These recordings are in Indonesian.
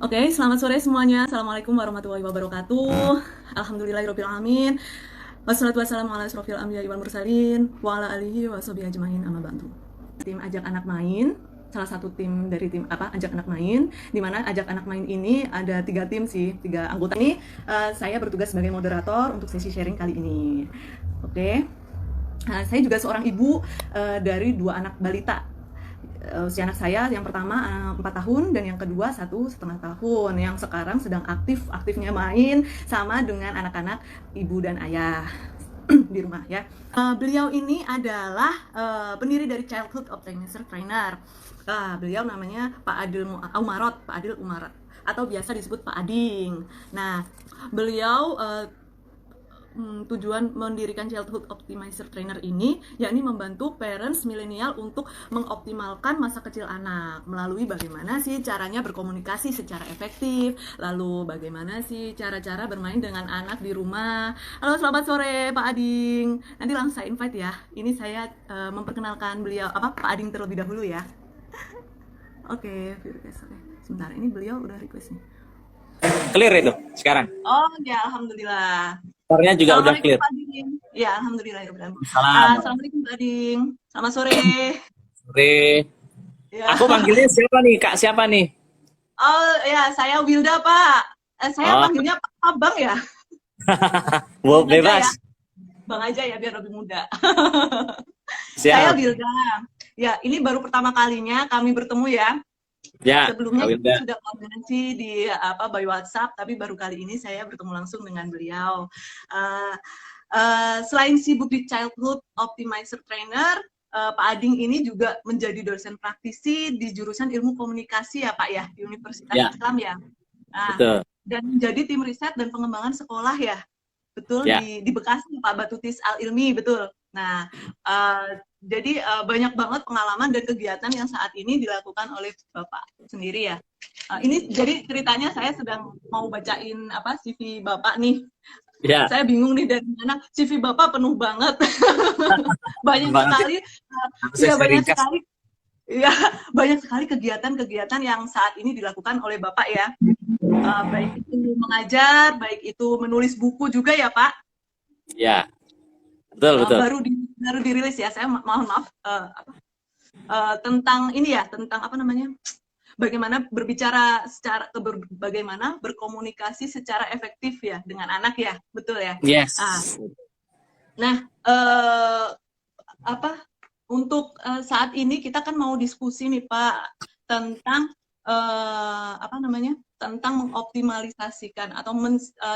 Oke, selamat sore semuanya. Assalamualaikum warahmatullahi wabarakatuh. Alhamdulillahirabbil alamin. Wassalatu wassalamu ala asrofil anbiya'i wal mursalin wa ala alihi wa sahbihi ajmain amma ba'du. Tim ajak anak main, salah satu tim dari tim ajak anak main, di mana ajak anak main ini ada 3 tim sih, 3 anggota ini. Saya bertugas sebagai moderator untuk sesi sharing kali ini. Oke. Saya juga seorang ibu dari 2 anak balita. Usia anak saya yang pertama 4 tahun dan yang kedua 1,5 tahun yang sekarang sedang aktifnya main sama dengan anak-anak ibu dan ayah di rumah ya. Beliau ini adalah pendiri dari Childhood Optimizer Trainer. Beliau namanya Pak Adil Umarat atau biasa disebut Pak Ading. Nah, beliau tujuan mendirikan Childhood Optimizer Trainer ini yakni membantu parents milenial untuk mengoptimalkan masa kecil anak melalui bagaimana sih caranya berkomunikasi secara efektif, lalu bagaimana sih cara-cara bermain dengan anak di rumah. Halo, selamat sore Pak Ading. Nanti langsung saya invite ya. Ini saya memperkenalkan beliau Pak Ading terlebih dahulu ya. Oke, request. Oke. Sebentar, ini beliau udah request nih. Clear itu sekarang. Oh ya, alhamdulillah. Suaranya juga udah Assalamualaikum clear. Pak Ading. Ya, alhamdulillah. Salam. Assalamualaikum Pak Ading. Selamat sore. Sore. Ya. Aku panggilnya siapa nih, Kak? Siapa nih? Oh ya, saya Wilda Pak. Saya Oh, panggilnya Pak Abang ya. wow, Bang aja bebas. ya. Bang aja ya biar lebih muda. Saya Siap. Wilda. Ya, ini baru pertama kalinya kami bertemu ya. Ya, Sebelumnya Kak kita Wilda. sudah koordinasi di by WhatsApp, tapi baru kali ini saya bertemu langsung dengan beliau. Selain sibuk di Childhood Optimizer Trainer, Pak Ading ini juga menjadi dosen praktisi di jurusan ilmu komunikasi ya Pak ya, di Universitas Ya, Islam ya. Nah, betul. dan menjadi tim riset dan pengembangan sekolah ya, betul Ya, di Bekasi Pak Batutis Al Ilmi, betul. Nah, jadi banyak banget pengalaman dan kegiatan yang saat ini dilakukan oleh Bapak sendiri ya. Ini jadi ceritanya saya sedang mau bacain CV Bapak nih. ya. Saya bingung nih dari mana CV Bapak penuh banget. Banyak Banget sekali, harus ya saya banyak ringkas. sekali, ya banyak sekali kegiatan-kegiatan yang saat ini dilakukan oleh Bapak ya. Baik itu mengajar, baik itu menulis buku juga ya Pak. Ya, betul, betul. Baru dirilis ya. Saya mohon maaf tentang ini ya, tentang apa namanya? Bagaimana berbicara secara bagaimana berkomunikasi secara efektif ya dengan anak ya, betul ya. Yes. Nah, untuk saat ini kita kan mau diskusi nih Pak tentang tentang mengoptimalisasikan atau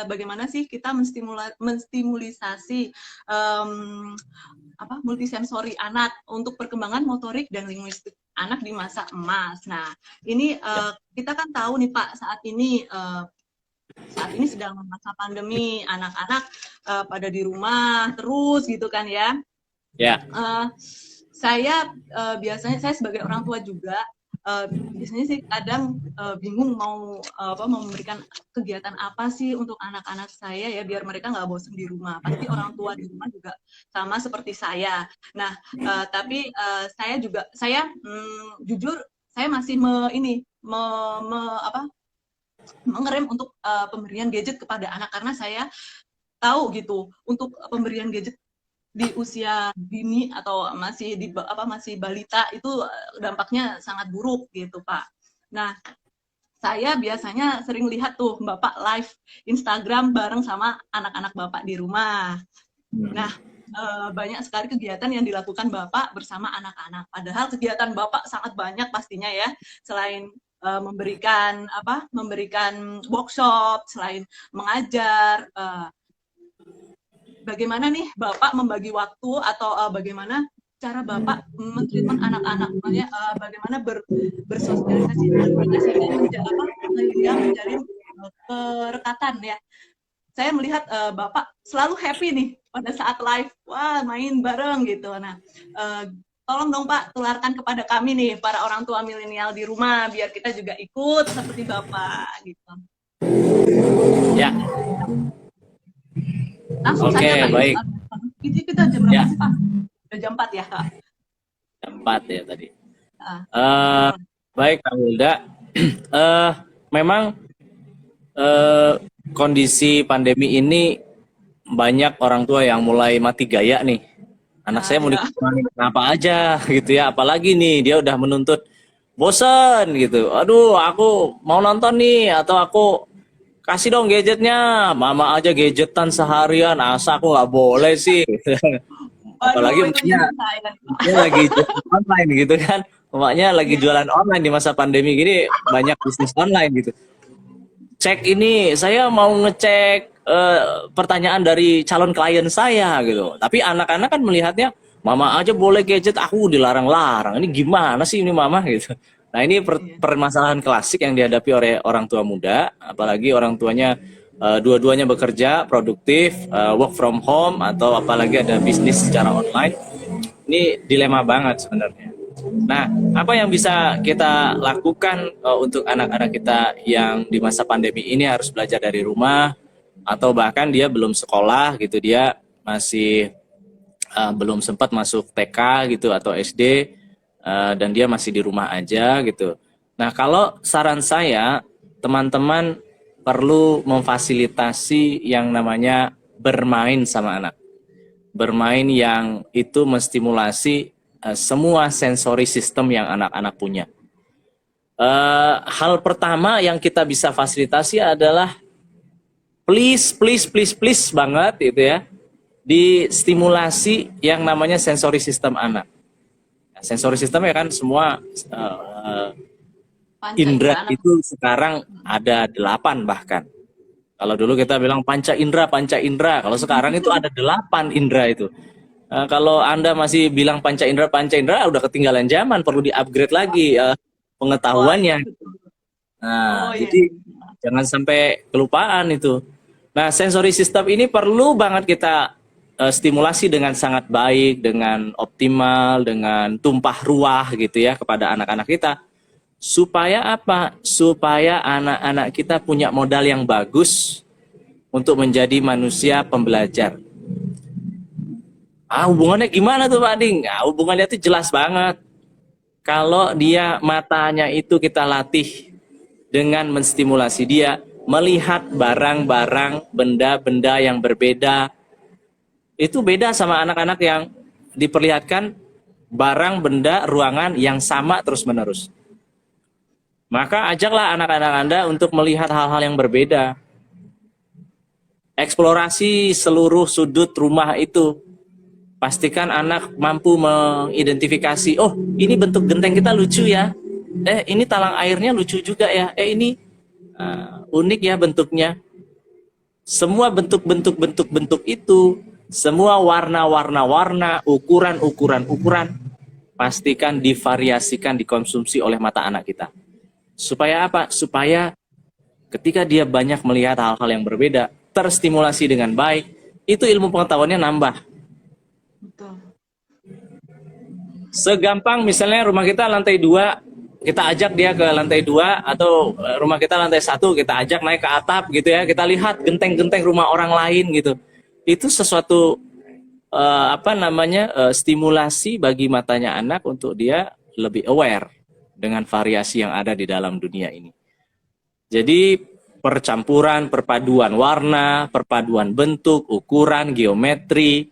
bagaimana sih kita menstimulisasi multisensori anak untuk perkembangan motorik dan linguistik anak di masa emas. Nah, ini kita kan tahu nih Pak saat ini sedang masa pandemi, anak-anak pada di rumah terus gitu kan ya. Ya. Saya biasanya saya sebagai orang tua juga biasanya sih kadang bingung mau memberikan kegiatan apa sih untuk anak-anak saya ya biar mereka nggak bosan di rumah. Pasti orang tua di rumah juga sama seperti saya. Nah, tapi saya jujur saya masih mengerem untuk pemberian gadget kepada anak karena saya tahu gitu untuk pemberian gadget di usia dini atau masih balita itu dampaknya sangat buruk gitu Pak. Nah, saya biasanya sering lihat tuh Bapak live Instagram bareng sama anak-anak Bapak di rumah. Nah, banyak sekali kegiatan yang dilakukan Bapak bersama anak-anak. Padahal kegiatan Bapak sangat banyak pastinya ya. Selain memberikan workshop, selain mengajar, bagaimana nih Bapak membagi waktu atau bagaimana cara Bapak mentreatment anak-anak, bagaimana bersosialisasi sehingga menjalin kerekatan ya. Saya melihat Bapak selalu happy nih pada saat live, wah main bareng gitu. Nah, tolong dong Pak tularkan kepada kami nih para orang tua milenial di rumah biar kita juga ikut seperti Bapak gitu. Ya. Langsung Oke, saja Pak. baik. Ini kita jam berapa sih Pak? Udah jam 4 ya Kak? Jam 4 ya tadi. Baik, Kak Wilda. memang kondisi pandemi ini banyak orang tua yang mulai mati gaya nih. Anak saya mau Iya. dikemanain apa aja gitu ya. Apalagi nih dia udah menuntut bosen gitu. Aduh, aku mau nonton nih atau aku kasih dong gadgetnya. Mama aja gadgetan seharian. Asa aku nggak boleh sih. Aduh, Apalagi itu emaknya jadi saya. dia lagi jualan online gitu kan. Emaknya lagi Iya. jualan online di masa pandemi gini banyak bisnis online gitu. Cek ini, saya mau ngecek pertanyaan dari calon klien saya gitu. Tapi anak-anak kan melihatnya, mama aja boleh gadget, aku dilarang-larang. Ini gimana sih ini mama gitu. Nah ini Iya. permasalahan klasik yang dihadapi oleh orang tua muda, apalagi orang tuanya dua-duanya bekerja, produktif, work from home, atau apalagi ada bisnis secara online. Ini dilema banget sebenarnya. Nah, apa yang bisa kita lakukan untuk anak-anak kita yang di masa pandemi ini harus belajar dari rumah atau bahkan dia belum sekolah gitu, dia masih belum sempat masuk TK gitu atau SD dan dia masih di rumah aja gitu. Nah, kalau saran saya, teman-teman perlu memfasilitasi yang namanya bermain sama anak. Bermain yang itu menstimulasi semua sensori sistem yang anak-anak punya. Hal pertama yang kita bisa fasilitasi adalah please banget gitu ya, distimulasi yang namanya sensori sistem anak. Sensori sistem ya kan semua Panca indera indera anak. itu sekarang ada 8 bahkan. Kalau dulu kita bilang panca indera, panca indera. Kalau sekarang itu ada 8 indera itu. Kalau Anda masih bilang panca indera udah ketinggalan zaman, perlu di-upgrade lagi Wah, iya pengetahuannya. betul. Oh Nah, iya. jadi jangan sampai kelupaan itu. Nah, sensory system ini perlu banget kita stimulasi dengan sangat baik, dengan optimal, dengan tumpah ruah gitu ya kepada anak-anak kita. Supaya apa? Supaya anak-anak kita punya modal yang bagus untuk menjadi manusia pembelajar. Hubungannya gimana tuh Pak Ding? Hubungannya itu jelas banget. Kalau dia matanya itu kita latih dengan menstimulasi dia melihat barang-barang, benda-benda yang berbeda. Itu beda sama anak-anak yang diperlihatkan barang, benda, ruangan yang sama terus-menerus. Maka ajaklah anak-anak Anda untuk melihat hal-hal yang berbeda. Eksplorasi seluruh sudut rumah itu. Pastikan anak mampu mengidentifikasi, oh ini bentuk genteng kita lucu ya. Ini talang airnya lucu juga ya. Ini unik ya bentuknya. Semua bentuk-bentuk itu, semua warna-warna-warna, ukuran-ukuran, pastikan divariasikan, dikonsumsi oleh mata anak kita. Supaya apa? Supaya ketika dia banyak melihat hal-hal yang berbeda, terstimulasi dengan baik, itu ilmu pengetahuannya nambah. Betul. Segampang misalnya rumah kita lantai 2, kita ajak dia ke lantai 2, atau rumah kita lantai 1, kita ajak naik ke atap gitu ya, kita lihat genteng-genteng rumah orang lain gitu. Itu sesuatu stimulasi bagi matanya anak untuk dia lebih aware dengan variasi yang ada di dalam dunia ini. Jadi percampuran, perpaduan warna, perpaduan bentuk, ukuran, geometri,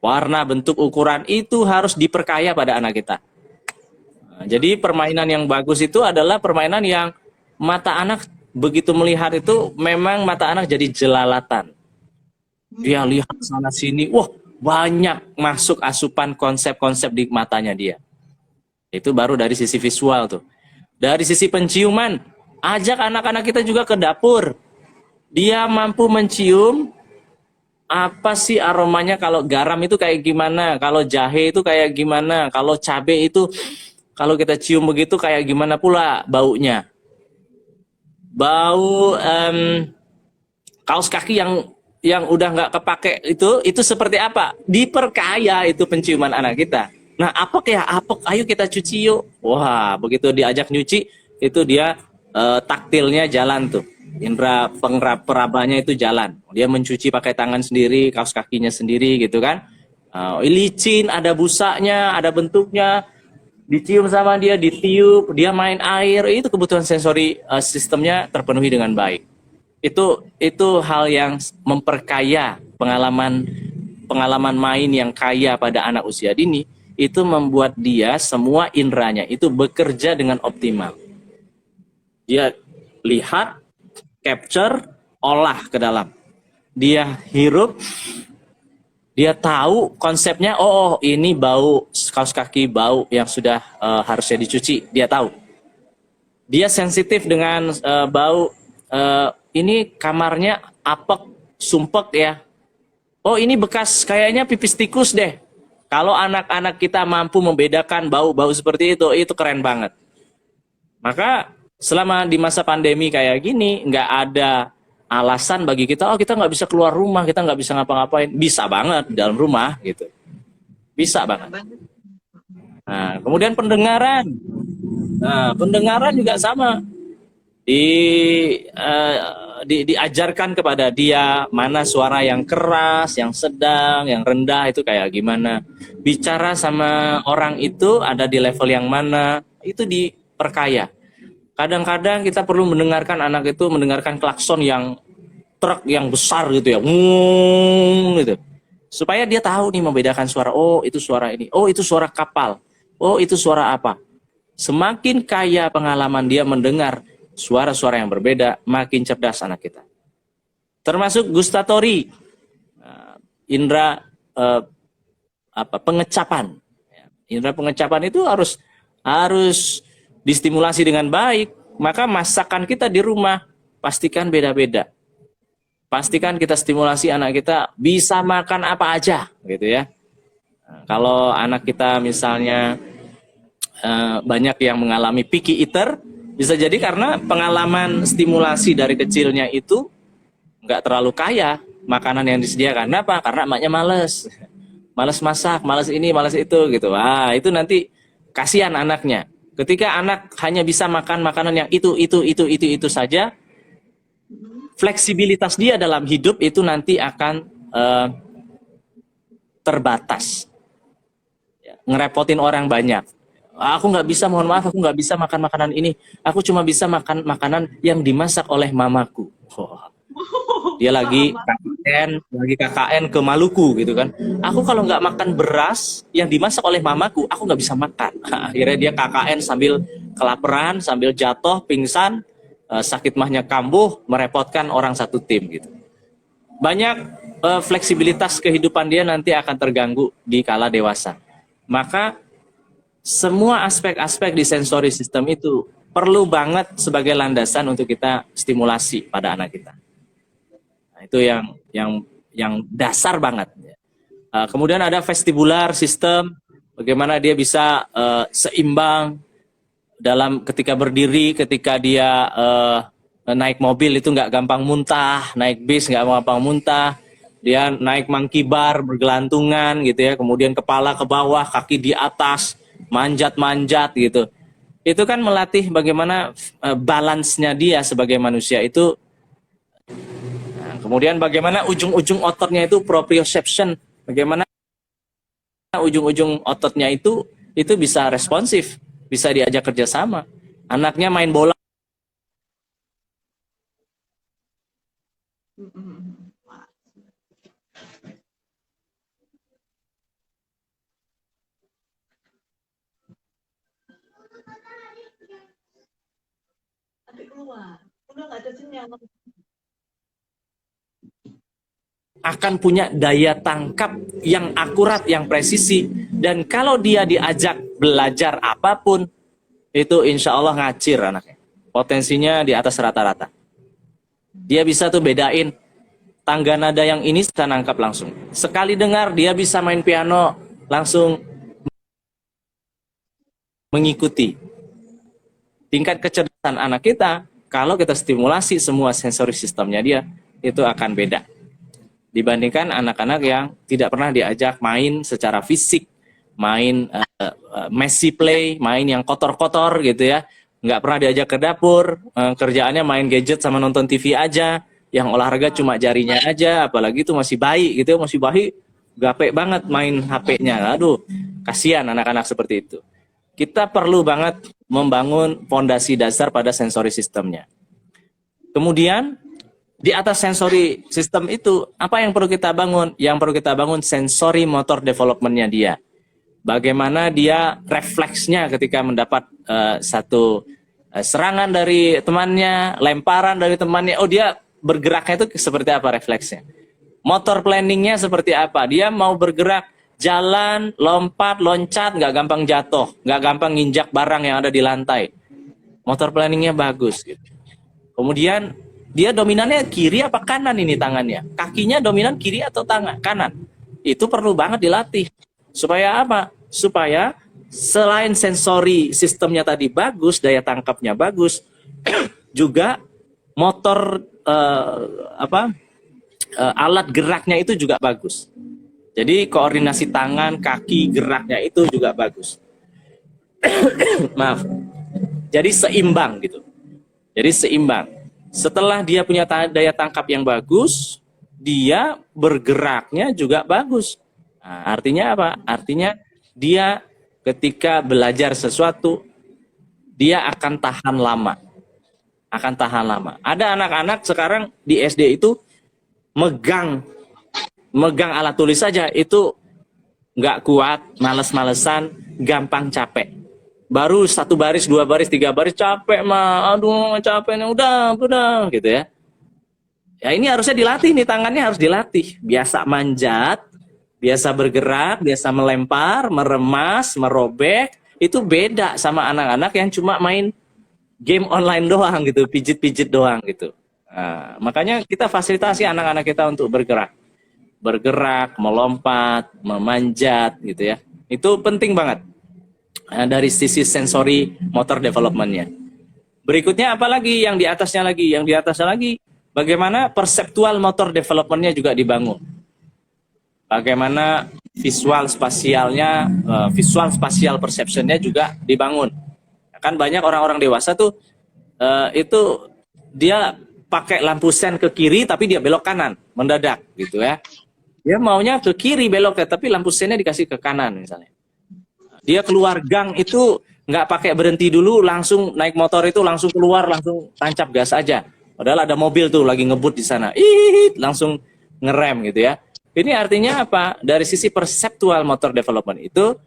warna, bentuk, ukuran itu harus diperkaya pada anak kita. Jadi permainan yang bagus itu adalah permainan yang mata anak begitu melihat itu memang mata anak jadi jelalatan. Dia lihat sana sini, wah banyak masuk asupan konsep-konsep di matanya dia. Itu baru dari sisi visual tuh. Dari sisi penciuman, ajak anak-anak kita juga ke dapur. Dia mampu mencium apa sih aromanya, kalau garam itu kayak gimana, kalau jahe itu kayak gimana, kalau cabai itu kalau kita cium begitu kayak gimana pula baunya. Bau kaos kaki yang udah nggak kepake itu seperti apa? Diperkaya itu penciuman anak kita. Nah, apek ya, apek, ayo kita cuci yuk. Wah, begitu diajak nyuci, itu dia taktilnya jalan tuh. Indra perabanya itu jalan. Dia mencuci pakai tangan sendiri, kaos kakinya sendiri gitu kan. Licin, ada busanya, ada bentuknya. dicium sama dia, ditiup, dia main air, itu kebutuhan sensori sistemnya terpenuhi dengan baik. Itu hal yang memperkaya pengalaman pengalaman main yang kaya pada anak usia dini, itu membuat dia semua inderanya itu bekerja dengan optimal. Dia lihat, capture, olah ke dalam. Dia hirup, dia tahu konsepnya, oh ini bau kaos kaki, bau yang sudah harusnya dicuci, dia tahu. Dia sensitif dengan bau, ini kamarnya apek, sumpek ya. Oh ini bekas kayaknya pipis tikus deh. Kalau anak-anak kita mampu membedakan bau-bau seperti itu keren banget. Maka selama di masa pandemi kayak gini, nggak ada alasan bagi kita, oh kita nggak bisa keluar rumah, kita nggak bisa ngapa-ngapain. Bisa banget di dalam rumah gitu. Bisa banget. Nah, kemudian pendengaran. Nah, pendengaran juga sama. Diajarkan kepada dia mana suara yang keras, yang sedang, yang rendah itu kayak gimana. Bicara sama orang itu ada di level yang mana, itu diperkaya. Kadang-kadang kita perlu mendengarkan anak itu mendengarkan klakson yang truk yang besar gitu ya, gitu. Supaya dia tahu nih membedakan suara, oh itu suara ini, oh itu suara kapal, oh itu suara apa. Semakin kaya pengalaman dia mendengar suara-suara yang berbeda, makin cerdas anak kita. Termasuk gustatori, indera pengecapan. Indera pengecapan itu harus distimulasi dengan baik. Maka masakan kita di rumah pastikan beda-beda. Pastikan kita stimulasi anak kita bisa makan apa aja, gitu ya. Kalau anak kita misalnya banyak yang mengalami picky eater, bisa jadi karena pengalaman stimulasi dari kecilnya itu nggak terlalu kaya makanan yang disediakan. Kenapa? Karena emaknya males. Males masak, males ini, males itu gitu. Wah, itu nanti kasihan anaknya. Ketika anak hanya bisa makan makanan yang itu saja, fleksibilitas dia dalam hidup itu nanti akan terbatas. Ngerepotin orang banyak. Aku nggak bisa, mohon maaf, aku nggak bisa makan makanan ini. Aku cuma bisa makan makanan yang dimasak oleh mamaku. Dia lagi KKN ke Maluku gitu kan. Aku kalau nggak makan beras yang dimasak oleh mamaku, aku nggak bisa makan. Akhirnya dia KKN sambil kelaparan, sambil jatuh, pingsan, sakit mahnya kambuh, merepotkan orang satu tim gitu. Banyak fleksibilitas kehidupan dia nanti akan terganggu di kala dewasa. Maka semua aspek-aspek di sensory system itu perlu banget sebagai landasan untuk kita stimulasi pada anak kita. Nah, itu yang dasar banget. Kemudian ada vestibular system, bagaimana dia bisa seimbang dalam ketika berdiri, ketika dia naik mobil itu nggak gampang muntah, naik bis nggak gampang muntah, dia naik monkey bar bergelantungan gitu ya, kemudian kepala ke bawah, kaki di atas, manjat-manjat gitu. Itu kan melatih bagaimana balance-nya dia sebagai manusia itu. Nah, kemudian bagaimana ujung-ujung ototnya itu proprioception, bagaimana ujung-ujung ototnya itu bisa responsif, bisa diajak kerjasama. Anaknya main bola. Akan punya daya tangkap yang akurat, yang presisi, dan kalau dia diajak belajar apapun itu insya Allah ngacir anaknya, potensinya di atas rata-rata. Dia bisa tuh bedain tangga nada yang ini, bisa nangkap langsung. Sekali dengar dia bisa main piano langsung mengikuti. Tingkat kecerdasan anak kita kalau kita stimulasi semua sensori sistemnya dia, itu akan beda dibandingkan anak-anak yang tidak pernah diajak main secara fisik, main messy play, main yang kotor-kotor gitu ya, nggak pernah diajak ke dapur, kerjaannya main gadget sama nonton TV aja, yang olahraga cuma jarinya aja, apalagi itu masih bayi gitu, masih bayi, gape banget main HP-nya. Aduh, kasihan anak-anak seperti itu. kita perlu banget membangun fondasi dasar pada sensory sistemnya. Kemudian di atas sensory sistem itu, apa yang perlu kita bangun? Yang perlu kita bangun sensory motor development-nya dia. Bagaimana dia refleksnya ketika mendapat satu serangan dari temannya, lemparan dari temannya, oh dia bergeraknya itu seperti apa refleksnya. Motor planningnya seperti apa, dia mau bergerak, jalan, lompat, loncat, nggak gampang jatuh, nggak gampang nginjak barang yang ada di lantai. Motor planningnya bagus gitu. Kemudian dia dominannya kiri apa kanan ini tangannya, kakinya dominan kiri atau tangan kanan, itu perlu banget dilatih. Supaya apa? Supaya selain sensori sistemnya tadi bagus, daya tangkapnya bagus, juga motor alat geraknya itu juga bagus. Jadi koordinasi tangan, kaki, geraknya itu juga bagus. Maaf. Jadi seimbang gitu. Jadi seimbang. Setelah dia punya daya tangkap yang bagus, dia bergeraknya juga bagus. Nah, artinya apa? Artinya dia ketika belajar sesuatu, dia akan tahan lama. Akan tahan lama. Ada anak-anak sekarang di SD itu megang alat tulis saja itu nggak kuat, males-malesan, gampang capek. Baru 1 baris, 2 baris, 3 baris capek mah, aduh capek nih, udah gitu ya. Ya ini harusnya dilatih nih, tangannya harus dilatih. Biasa manjat, biasa bergerak, biasa melempar, meremas, merobek. Itu beda sama anak-anak yang cuma main game online doang gitu, pijit-pijit doang gitu. Nah, makanya kita fasilitasi anak-anak kita untuk bergerak, melompat, memanjat gitu ya. Itu penting banget dari sisi sensori motor development-nya. Berikutnya apa lagi yang di atasnya lagi? Yang di atasnya lagi bagaimana perseptual motor development-nya juga dibangun. Bagaimana visual spasialnya, visual spatial perception-nya juga dibangun. Kan banyak orang-orang dewasa tuh itu dia pakai lampu sen ke kiri tapi dia belok kanan mendadak gitu ya. Dia maunya ke kiri beloknya tapi lampu sennya dikasih ke kanan misalnya. Dia keluar gang itu nggak pakai berhenti dulu, langsung naik motor itu langsung keluar, langsung tancap gas aja. Padahal ada mobil tuh lagi ngebut di sana, langsung ngerem gitu ya. Ini artinya apa? Dari sisi perceptual motor development itu,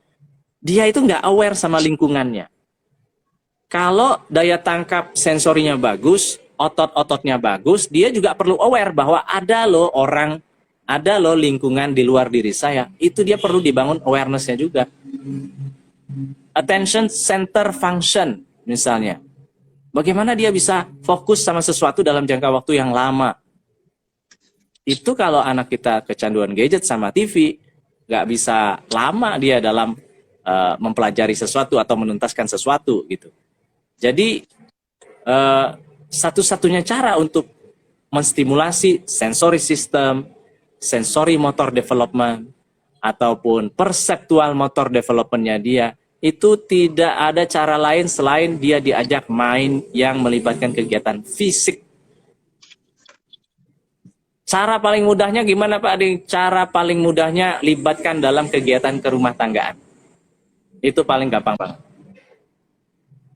dia itu nggak aware sama lingkungannya. Kalau daya tangkap sensorinya bagus, otot-ototnya bagus, dia juga perlu aware bahwa ada loh orang, ada loh lingkungan di luar diri saya. Itu dia perlu dibangun awareness-nya juga. Attention center function misalnya. Bagaimana dia bisa fokus sama sesuatu dalam jangka waktu yang lama. Itu kalau anak kita kecanduan gadget sama TV, nggak bisa lama dia dalam mempelajari sesuatu atau menuntaskan sesuatu gitu. Jadi satu-satunya cara untuk menstimulasi sensory system, sensory motor development, ataupun perceptual motor development-nya dia, itu tidak ada cara lain selain dia diajak main yang melibatkan kegiatan fisik. Cara paling mudahnya gimana Pak Adi? Cara paling mudahnya libatkan dalam kegiatan kerumah tanggaan. Itu paling gampang banget.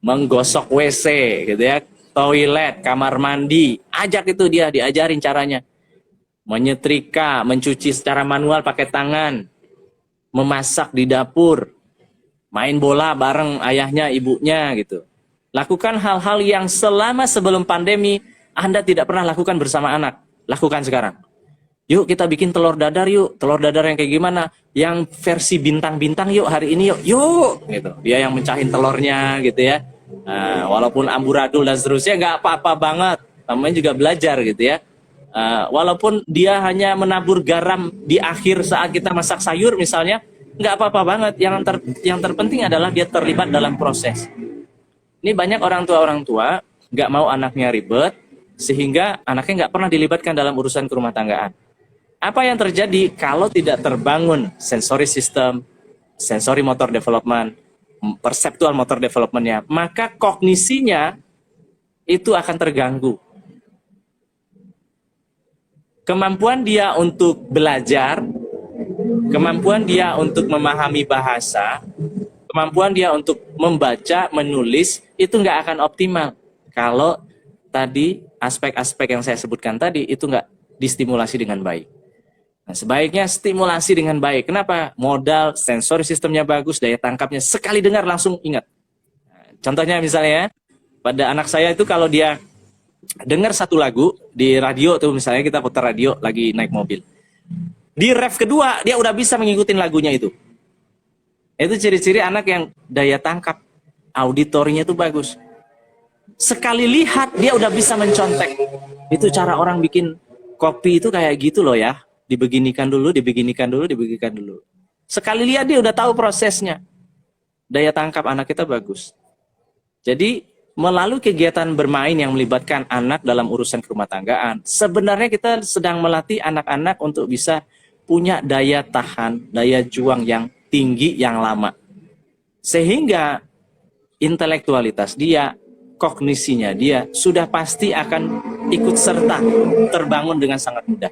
Menggosok WC gitu ya, toilet, kamar mandi, ajak itu dia, diajarin caranya. Menyetrika, mencuci secara manual pakai tangan, memasak di dapur, main bola bareng ayahnya, ibunya gitu. Lakukan hal-hal yang selama sebelum pandemi Anda tidak pernah lakukan bersama anak. Lakukan sekarang. Yuk kita bikin telur dadar yuk. Telur dadar yang kayak gimana? Yang versi bintang-bintang yuk hari ini yuk. Yuk gitu. Dia yang mencahin telurnya gitu ya. Nah, walaupun amburadul dan seterusnya nggak apa-apa banget. Namanya juga belajar gitu ya. Walaupun dia hanya menabur garam di akhir saat kita masak sayur misalnya, nggak apa-apa banget. Yang terpenting adalah dia terlibat dalam proses. Ini banyak orang tua nggak mau anaknya ribet, sehingga anaknya nggak pernah dilibatkan dalam urusan kerumah tanggaan. Apa yang terjadi kalau tidak terbangun sensory system, sensory motor development, perceptual motor development-nya, maka kognisinya itu akan terganggu. Kemampuan dia untuk belajar, kemampuan dia untuk memahami bahasa, kemampuan dia untuk membaca, menulis, itu nggak akan optimal kalau tadi aspek-aspek yang saya sebutkan tadi itu nggak distimulasi dengan baik. Nah, sebaiknya stimulasi dengan baik. Kenapa? Modal, sensori sistemnya bagus, daya tangkapnya sekali dengar langsung ingat. Nah, contohnya misalnya pada anak saya itu kalau dia dengar satu lagu di radio tuh, misalnya kita putar radio lagi naik mobil, di ref kedua dia udah bisa mengikuti lagunya itu. Itu ciri-ciri anak yang daya tangkap auditorinya itu bagus. Sekali lihat dia udah bisa mencontek. Itu cara orang bikin kopi itu kayak gitu loh ya. Dibeginikan dulu, dibeginikan dulu, dibeginikan dulu. Sekali lihat dia udah tahu prosesnya. Daya tangkap anak kita bagus. Jadi melalui kegiatan bermain yang melibatkan anak dalam urusan kerumah tanggaan, sebenarnya kita sedang melatih anak-anak untuk bisa punya daya tahan, daya juang yang tinggi, yang lama. Sehingga intelektualitas dia, kognisinya dia sudah pasti akan ikut serta terbangun dengan sangat mudah.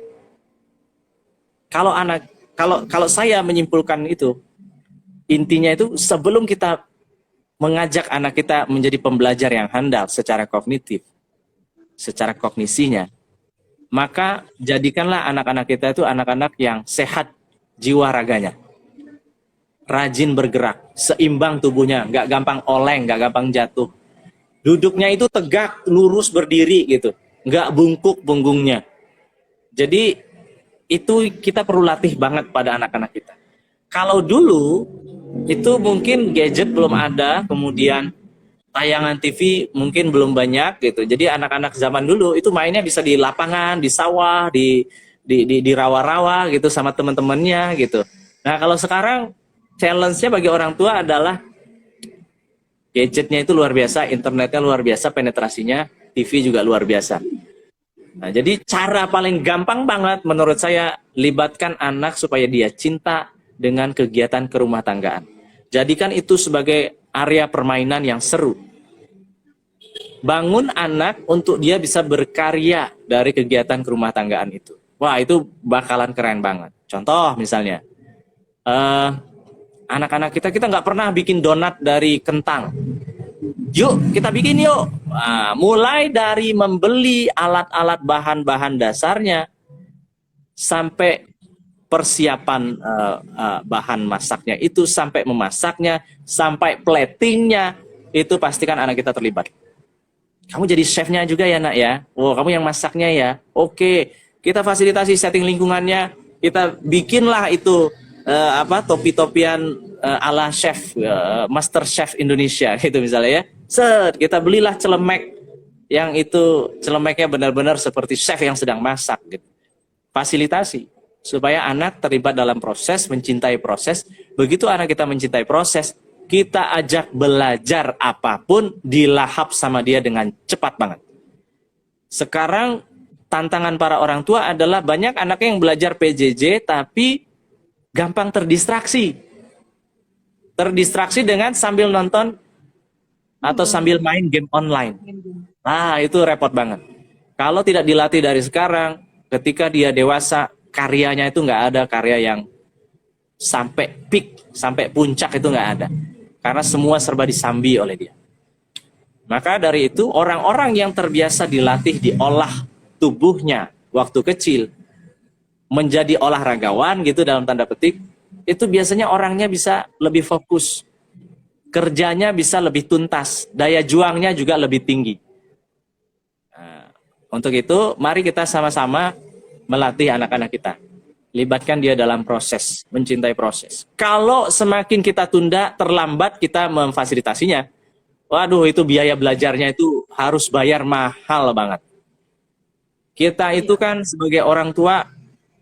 Kalau saya menyimpulkan itu, intinya itu sebelum kita mengajak anak kita menjadi pembelajar yang handal secara kognitif, secara kognisinya, maka jadikanlah anak-anak kita itu anak-anak yang sehat jiwa raganya, rajin bergerak, seimbang tubuhnya, nggak gampang oleng, nggak gampang jatuh. Duduknya itu tegak, lurus berdiri gitu, nggak bungkuk punggungnya. Jadi itu kita perlu latih banget pada anak-anak kita. Kalau dulu itu mungkin gadget belum ada, kemudian tayangan TV mungkin belum banyak gitu. Jadi anak-anak zaman dulu itu mainnya bisa di lapangan, di sawah, di rawa-rawa gitu sama teman-temannya gitu. Nah kalau sekarang challenge-nya bagi orang tua adalah gadgetnya itu luar biasa, internetnya luar biasa, penetrasinya, TV juga luar biasa. Nah, jadi cara paling gampang banget menurut saya libatkan anak supaya dia cinta dengan kegiatan kerumah tanggaan. Jadikan itu sebagai area permainan yang seru. Bangun anak untuk dia bisa berkarya dari kegiatan kerumah tanggaan itu. Wah, itu bakalan keren banget. Contoh misalnya, anak-anak kita nggak pernah bikin donat dari kentang. Yuk, kita bikin yuk. Nah, mulai dari membeli alat-alat bahan-bahan dasarnya sampai persiapan bahan masaknya itu, sampai memasaknya, sampai platingnya, itu pastikan anak kita terlibat. Kamu jadi chefnya juga ya nak ya. Oh, kamu yang masaknya ya. Oke, kita fasilitasi setting lingkungannya, kita bikinlah itu topi-topian ala chef, master chef Indonesia gitu misalnya ya. Set, kita belilah celemek yang itu celemeknya benar-benar seperti chef yang sedang masak gitu. Fasilitasi supaya anak terlibat dalam proses, mencintai proses. Begitu anak kita mencintai proses, kita ajak belajar apapun, dilahap sama dia dengan cepat banget. Sekarang tantangan para orang tua adalah banyak anaknya yang belajar PJJ tapi gampang terdistraksi. Terdistraksi dengan sambil nonton atau sambil main game online. Nah, itu repot banget. Kalau tidak dilatih dari sekarang, ketika dia dewasa, karyanya itu nggak ada karya yang sampai peak, sampai puncak itu nggak ada. Karena semua serba disambi oleh dia. Maka dari itu, orang-orang yang terbiasa dilatih diolah tubuhnya waktu kecil, menjadi olahragawan gitu dalam tanda petik, itu biasanya orangnya bisa lebih fokus. Kerjanya bisa lebih tuntas, daya juangnya juga lebih tinggi. Nah, untuk itu, mari kita sama-sama melatih anak-anak kita. Libatkan dia dalam proses, mencintai proses. Kalau semakin kita tunda, terlambat kita memfasilitasinya, waduh itu biaya belajarnya itu harus bayar mahal banget. Kita itu kan sebagai orang tua,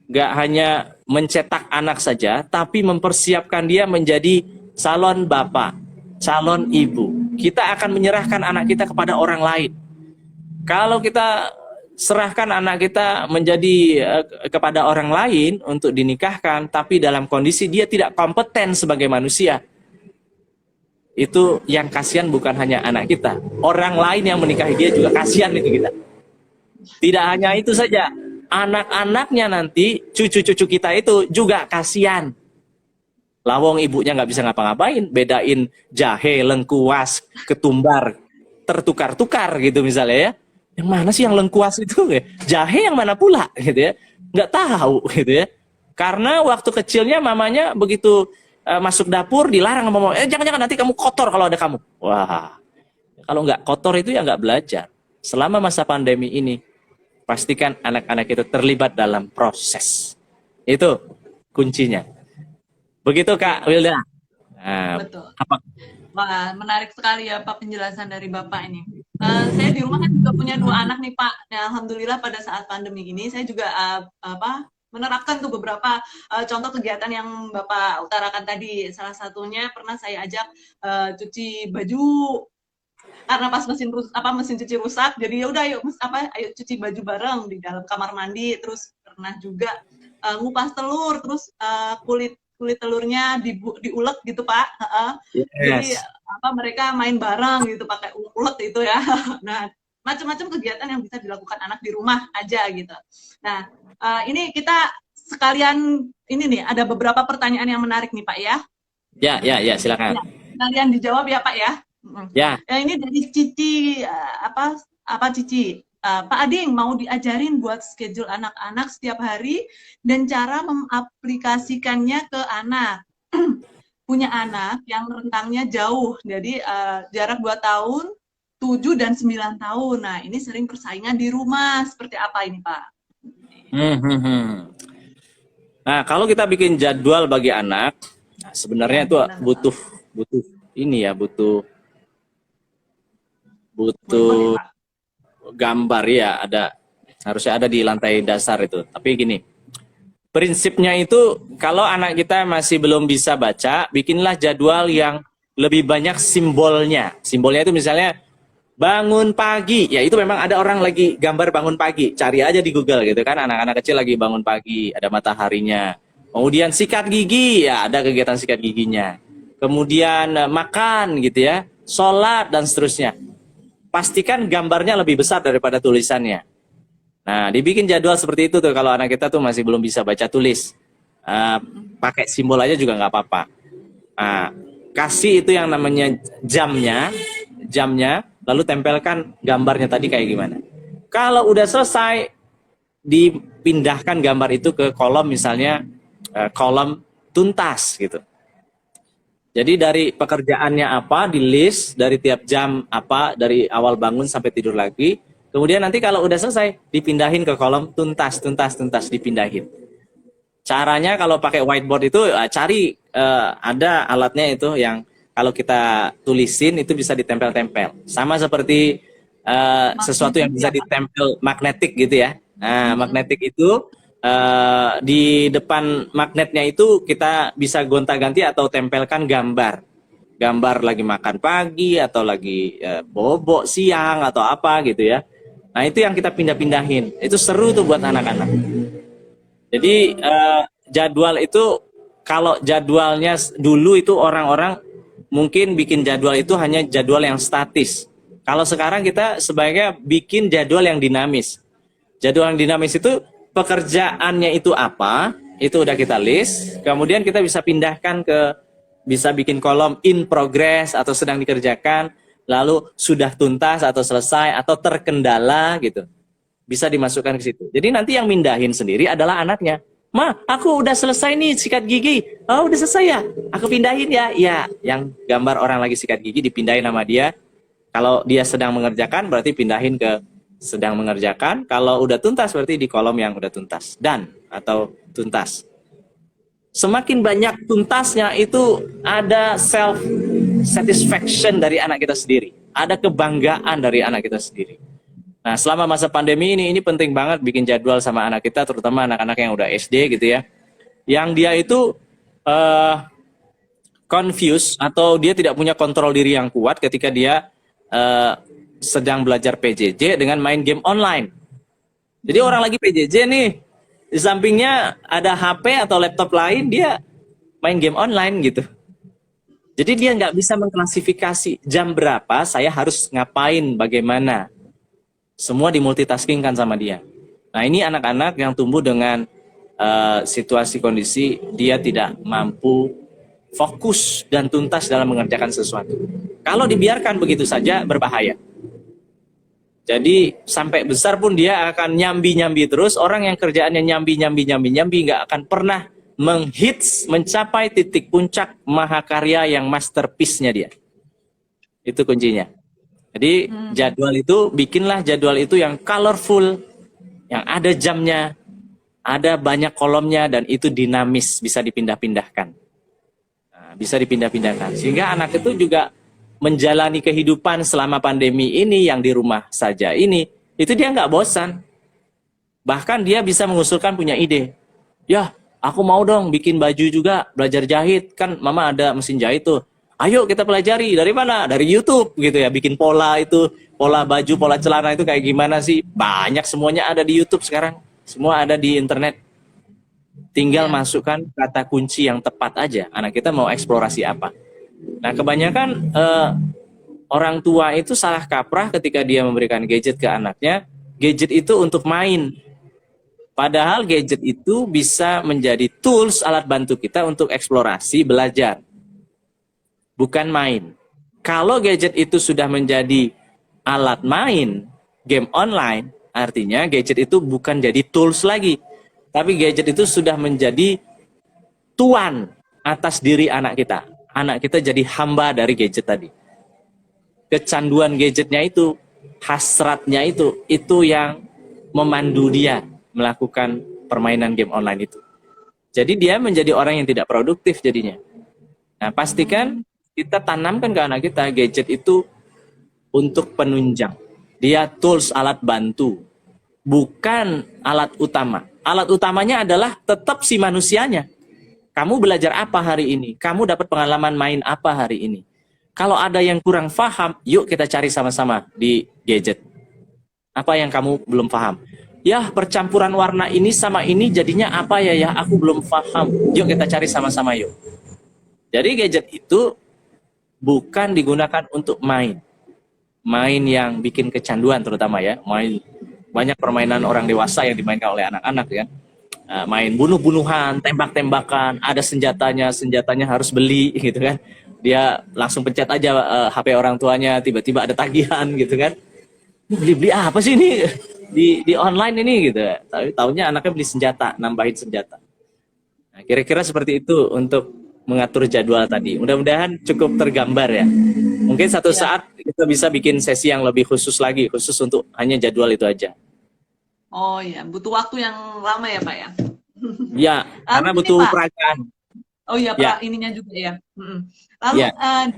gak hanya mencetak anak saja, tapi mempersiapkan dia menjadi calon bapak, calon ibu. Kita akan menyerahkan anak kita kepada orang lain. Kalau kita serahkan anak kita menjadi kepada orang lain untuk dinikahkan, tapi dalam kondisi dia tidak kompeten sebagai manusia, itu yang kasihan bukan hanya anak kita, orang lain yang menikahi dia juga kasihan itu kita. Tidak hanya itu saja, anak-anaknya nanti, cucu-cucu kita itu juga kasihan. Lawong ibunya nggak bisa ngapa-ngapain, bedain jahe, lengkuas, ketumbar, tertukar-tukar gitu misalnya ya. Yang mana sih yang lengkuas itu ya? Jahe yang mana pula gitu ya? Nggak tahu gitu ya. Karena waktu kecilnya mamanya begitu masuk dapur dilarang ngomong, jangan-jangan nanti kamu kotor kalau ada kamu. Wah, kalau nggak kotor itu ya nggak belajar. Selama masa pandemi ini, pastikan anak-anak itu terlibat dalam proses. Itu kuncinya. Begitu Kak Wilda. Nah, Betul. apa? Wah, menarik sekali ya Pak penjelasan dari Bapak ini. Saya di rumah kan juga punya 2 anak nih Pak. Nah, alhamdulillah pada saat pandemi ini saya juga menerapkan tuh beberapa contoh kegiatan yang Bapak utarakan tadi. Salah satunya pernah saya ajak cuci baju karena pas mesin cuci rusak. Jadi ya udah ayo cuci baju bareng di dalam kamar mandi. Terus pernah juga ngupas telur, terus kulit telurnya diulek gitu Pak. Jadi Yes. mereka main bareng gitu pakai ulek itu ya. Nah, macam-macam kegiatan yang bisa dilakukan anak di rumah aja gitu. Nah, ini kita sekalian ini nih ada beberapa pertanyaan yang menarik nih Pak ya. Ya, ya, ya, silakan. Ya, sekalian dijawab ya Pak ya. Ya, Ini dari Cici Cici. Pak Ading mau diajarin buat schedule anak-anak setiap hari dan cara mengaplikasikannya ke anak. Punya anak yang rentangnya jauh, jadi jarak 2 tahun, 7 dan 9 tahun. Nah, ini sering persaingan di rumah. Seperti apa ini, Pak? hmm, hmm, hmm. Nah, kalau kita bikin jadwal bagi anak, nah, Ya, sebenarnya itu gimana, Pak? butuh ini ya, butuh Whiteboard ya, butuh Pak? gambar ya, harusnya ada di lantai dasar itu. Tapi gini, prinsipnya itu kalau anak kita masih belum bisa baca, bikinlah jadwal yang lebih banyak simbolnya. Simbolnya itu misalnya bangun pagi, ya itu memang ada orang lagi gambar bangun pagi, cari aja di Google gitu kan, anak-anak kecil lagi bangun pagi, ada mataharinya. Kemudian sikat gigi, ya ada kegiatan sikat giginya. Kemudian makan gitu ya, sholat dan seterusnya. Pastikan gambarnya lebih besar daripada tulisannya. Nah, dibikin jadwal seperti itu tuh kalau anak kita tuh masih belum bisa baca tulis. Pakai simbol aja juga nggak apa-apa. Nah, kasih itu yang namanya jamnya, lalu tempelkan gambarnya tadi kayak gimana. Kalau udah selesai, dipindahkan gambar itu ke kolom misalnya kolom tuntas gitu. Jadi dari pekerjaannya apa, di list dari tiap jam apa, dari awal bangun sampai tidur lagi. Kemudian nanti kalau udah selesai, dipindahin ke kolom tuntas, dipindahin. Caranya kalau pakai whiteboard itu cari ada alatnya itu yang kalau kita tulisin itu bisa ditempel-tempel. Sama seperti sesuatu yang bisa Ya, Pak. ditempel magnetik gitu ya. Nah, magnetik itu di depan magnetnya itu kita bisa gonta-ganti atau tempelkan gambar. Gambar lagi makan pagi atau lagi bobok siang atau apa gitu ya. Nah, itu yang kita pindah-pindahin. Itu seru tuh buat anak-anak. Jadi jadwal itu kalau jadwalnya dulu itu orang-orang mungkin bikin jadwal itu hanya jadwal yang statis. Kalau sekarang kita sebaiknya bikin jadwal yang dinamis. Jadwal yang dinamis itu pekerjaannya itu apa, itu udah kita list. Kemudian kita bisa pindahkan bisa bikin kolom in progress atau sedang dikerjakan, lalu sudah tuntas atau selesai atau terkendala gitu. Bisa dimasukkan ke situ. Jadi nanti yang mindahin sendiri adalah anaknya. Ma, aku udah selesai nih sikat gigi. Oh, udah selesai ya? Aku pindahin ya. Ya, yang gambar orang lagi sikat gigi dipindahin sama dia. Kalau dia sedang mengerjakan berarti pindahin ke sedang mengerjakan. Kalau udah tuntas berarti di kolom yang udah tuntas. Dan atau tuntas. Semakin banyak tuntasnya itu ada self satisfaction dari anak kita sendiri. Ada kebanggaan dari anak kita sendiri. Nah, selama masa pandemi ini penting banget bikin jadwal sama anak kita, terutama anak-anak yang udah SD gitu ya. Yang dia itu confused atau dia tidak punya kontrol diri yang kuat ketika dia sedang belajar PJJ dengan main game online. Jadi orang lagi PJJ nih, di sampingnya ada HP atau laptop lain, dia main game online gitu. Jadi dia nggak bisa mengklasifikasi jam berapa saya harus ngapain, bagaimana. Semua dimultitasking kan sama dia. Nah, ini anak-anak yang tumbuh dengan situasi kondisi dia tidak mampu fokus dan tuntas dalam mengerjakan sesuatu. Kalau dibiarkan begitu saja berbahaya. Jadi sampai besar pun dia akan nyambi-nyambi terus. Orang yang kerjaannya nyambi nggak akan pernah menghits, mencapai titik puncak mahakarya yang masterpiece-nya dia. Itu kuncinya. Jadi bikinlah jadwal itu yang colorful, yang ada jamnya, ada banyak kolomnya, dan itu dinamis, bisa dipindah-pindahkan. Nah, bisa dipindah-pindahkan. Sehingga anak itu juga menjalani kehidupan selama pandemi ini yang di rumah saja ini, itu dia nggak bosan. Bahkan dia bisa mengusulkan punya ide. Ya, aku mau dong bikin baju juga, belajar jahit. Kan mama ada mesin jahit tuh. Ayo kita pelajari. Dari mana? Dari YouTube gitu ya. Bikin pola itu, pola baju, pola celana itu kayak gimana sih? Banyak, semuanya ada di YouTube sekarang. Semua ada di internet. Tinggal masukkan kata kunci yang tepat aja. Anak kita mau eksplorasi apa. Nah, kebanyakan orang tua itu salah kaprah ketika dia memberikan gadget ke anaknya. Gadget itu untuk main. Padahal gadget itu bisa menjadi tools, alat bantu kita untuk eksplorasi, belajar. Bukan main. Kalau gadget itu sudah menjadi alat main, game online, artinya gadget itu bukan jadi tools lagi. Tapi gadget itu sudah menjadi tuan atas diri anak kita. Anak kita jadi hamba dari gadget tadi. Kecanduan gadgetnya itu, hasratnya itu yang memandu dia melakukan permainan game online itu. Jadi dia menjadi orang yang tidak produktif jadinya. Nah, pastikan kita tanamkan ke anak kita gadget itu untuk penunjang. Dia tools, alat bantu, bukan alat utama. Alat utamanya adalah tetap si manusianya. Kamu belajar apa hari ini? Kamu dapat pengalaman main apa hari ini? Kalau ada yang kurang paham, yuk kita cari sama-sama di gadget. Apa yang kamu belum paham? Ya, percampuran warna ini sama ini jadinya apa ya? Ya, aku belum paham. Yuk kita cari sama-sama yuk. Jadi gadget itu bukan digunakan untuk main. Main yang bikin kecanduan terutama ya. Banyak permainan orang dewasa yang dimainkan oleh anak-anak ya. Main bunuh-bunuhan, tembak-tembakan, ada senjatanya harus beli gitu kan. Dia langsung pencet aja HP orang tuanya, tiba-tiba ada tagihan gitu kan. Beli apa sih ini di online ini gitu. Tapi taunya anaknya beli senjata, nambahin senjata. Nah, kira-kira seperti itu untuk mengatur jadwal tadi. Mudah-mudahan cukup tergambar ya. Mungkin satu saat kita bisa bikin sesi yang lebih khusus lagi, khusus untuk hanya jadwal itu aja. Oh iya, butuh waktu yang lama ya Pak ya? Ya, karena butuh peragaan. Oh iya, Pak, ininya juga ya. Lalu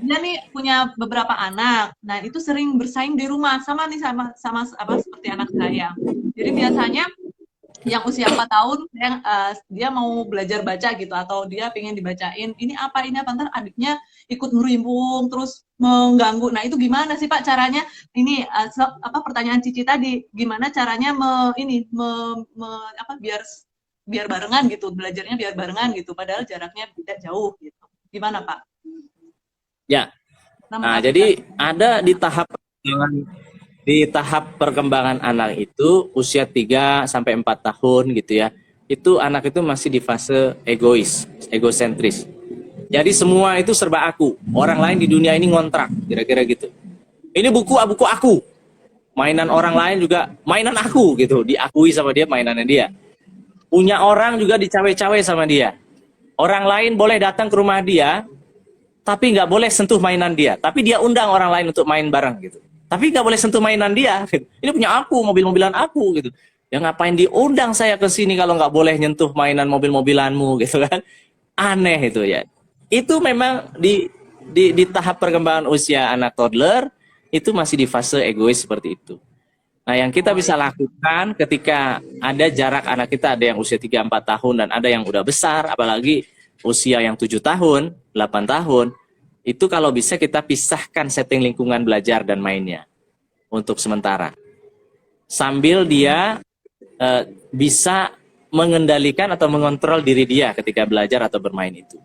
dia nih punya beberapa anak. Nah, itu sering bersaing di rumah sama seperti anak saya. Jadi biasanya yang usia 4 tahun dia mau belajar baca gitu, atau dia pengen dibacain ini apa ntar adiknya ikut ngerimbung terus mengganggu. Nah, itu gimana sih Pak caranya? Ini pertanyaan Cici tadi, gimana caranya biar barengan gitu, belajarnya biar barengan gitu, padahal jaraknya tidak jauh gitu. Gimana Pak? Ya. Nah, jadi ada di tahap perkembangan anak itu usia 3 sampai 4 tahun gitu ya. Itu anak itu masih di fase egosentris. Jadi semua itu serba aku. Orang lain di dunia ini ngontrak, kira-kira gitu. Ini buku aku. Mainan orang lain juga mainan aku gitu, diakui sama dia mainannya dia. Punya orang juga dicawe-cawe sama dia. Orang lain boleh datang ke rumah dia, tapi nggak boleh sentuh mainan dia. Tapi dia undang orang lain untuk main bareng gitu. Tapi nggak boleh sentuh mainan dia. Ini punya aku, mobil-mobilan aku gitu. Ya ngapain diundang saya ke sini kalau nggak boleh nyentuh mainan mobil-mobilanmu gitu kan? Aneh itu ya. Itu memang di tahap perkembangan usia anak toddler itu masih di fase egois seperti itu. Nah, yang kita bisa lakukan ketika ada jarak anak kita, ada yang usia 3-4 tahun dan ada yang udah besar, apalagi usia yang 7 tahun, 8 tahun, itu kalau bisa kita pisahkan setting lingkungan belajar dan mainnya untuk sementara. Sambil dia bisa mengendalikan atau mengontrol diri dia ketika belajar atau bermain itu.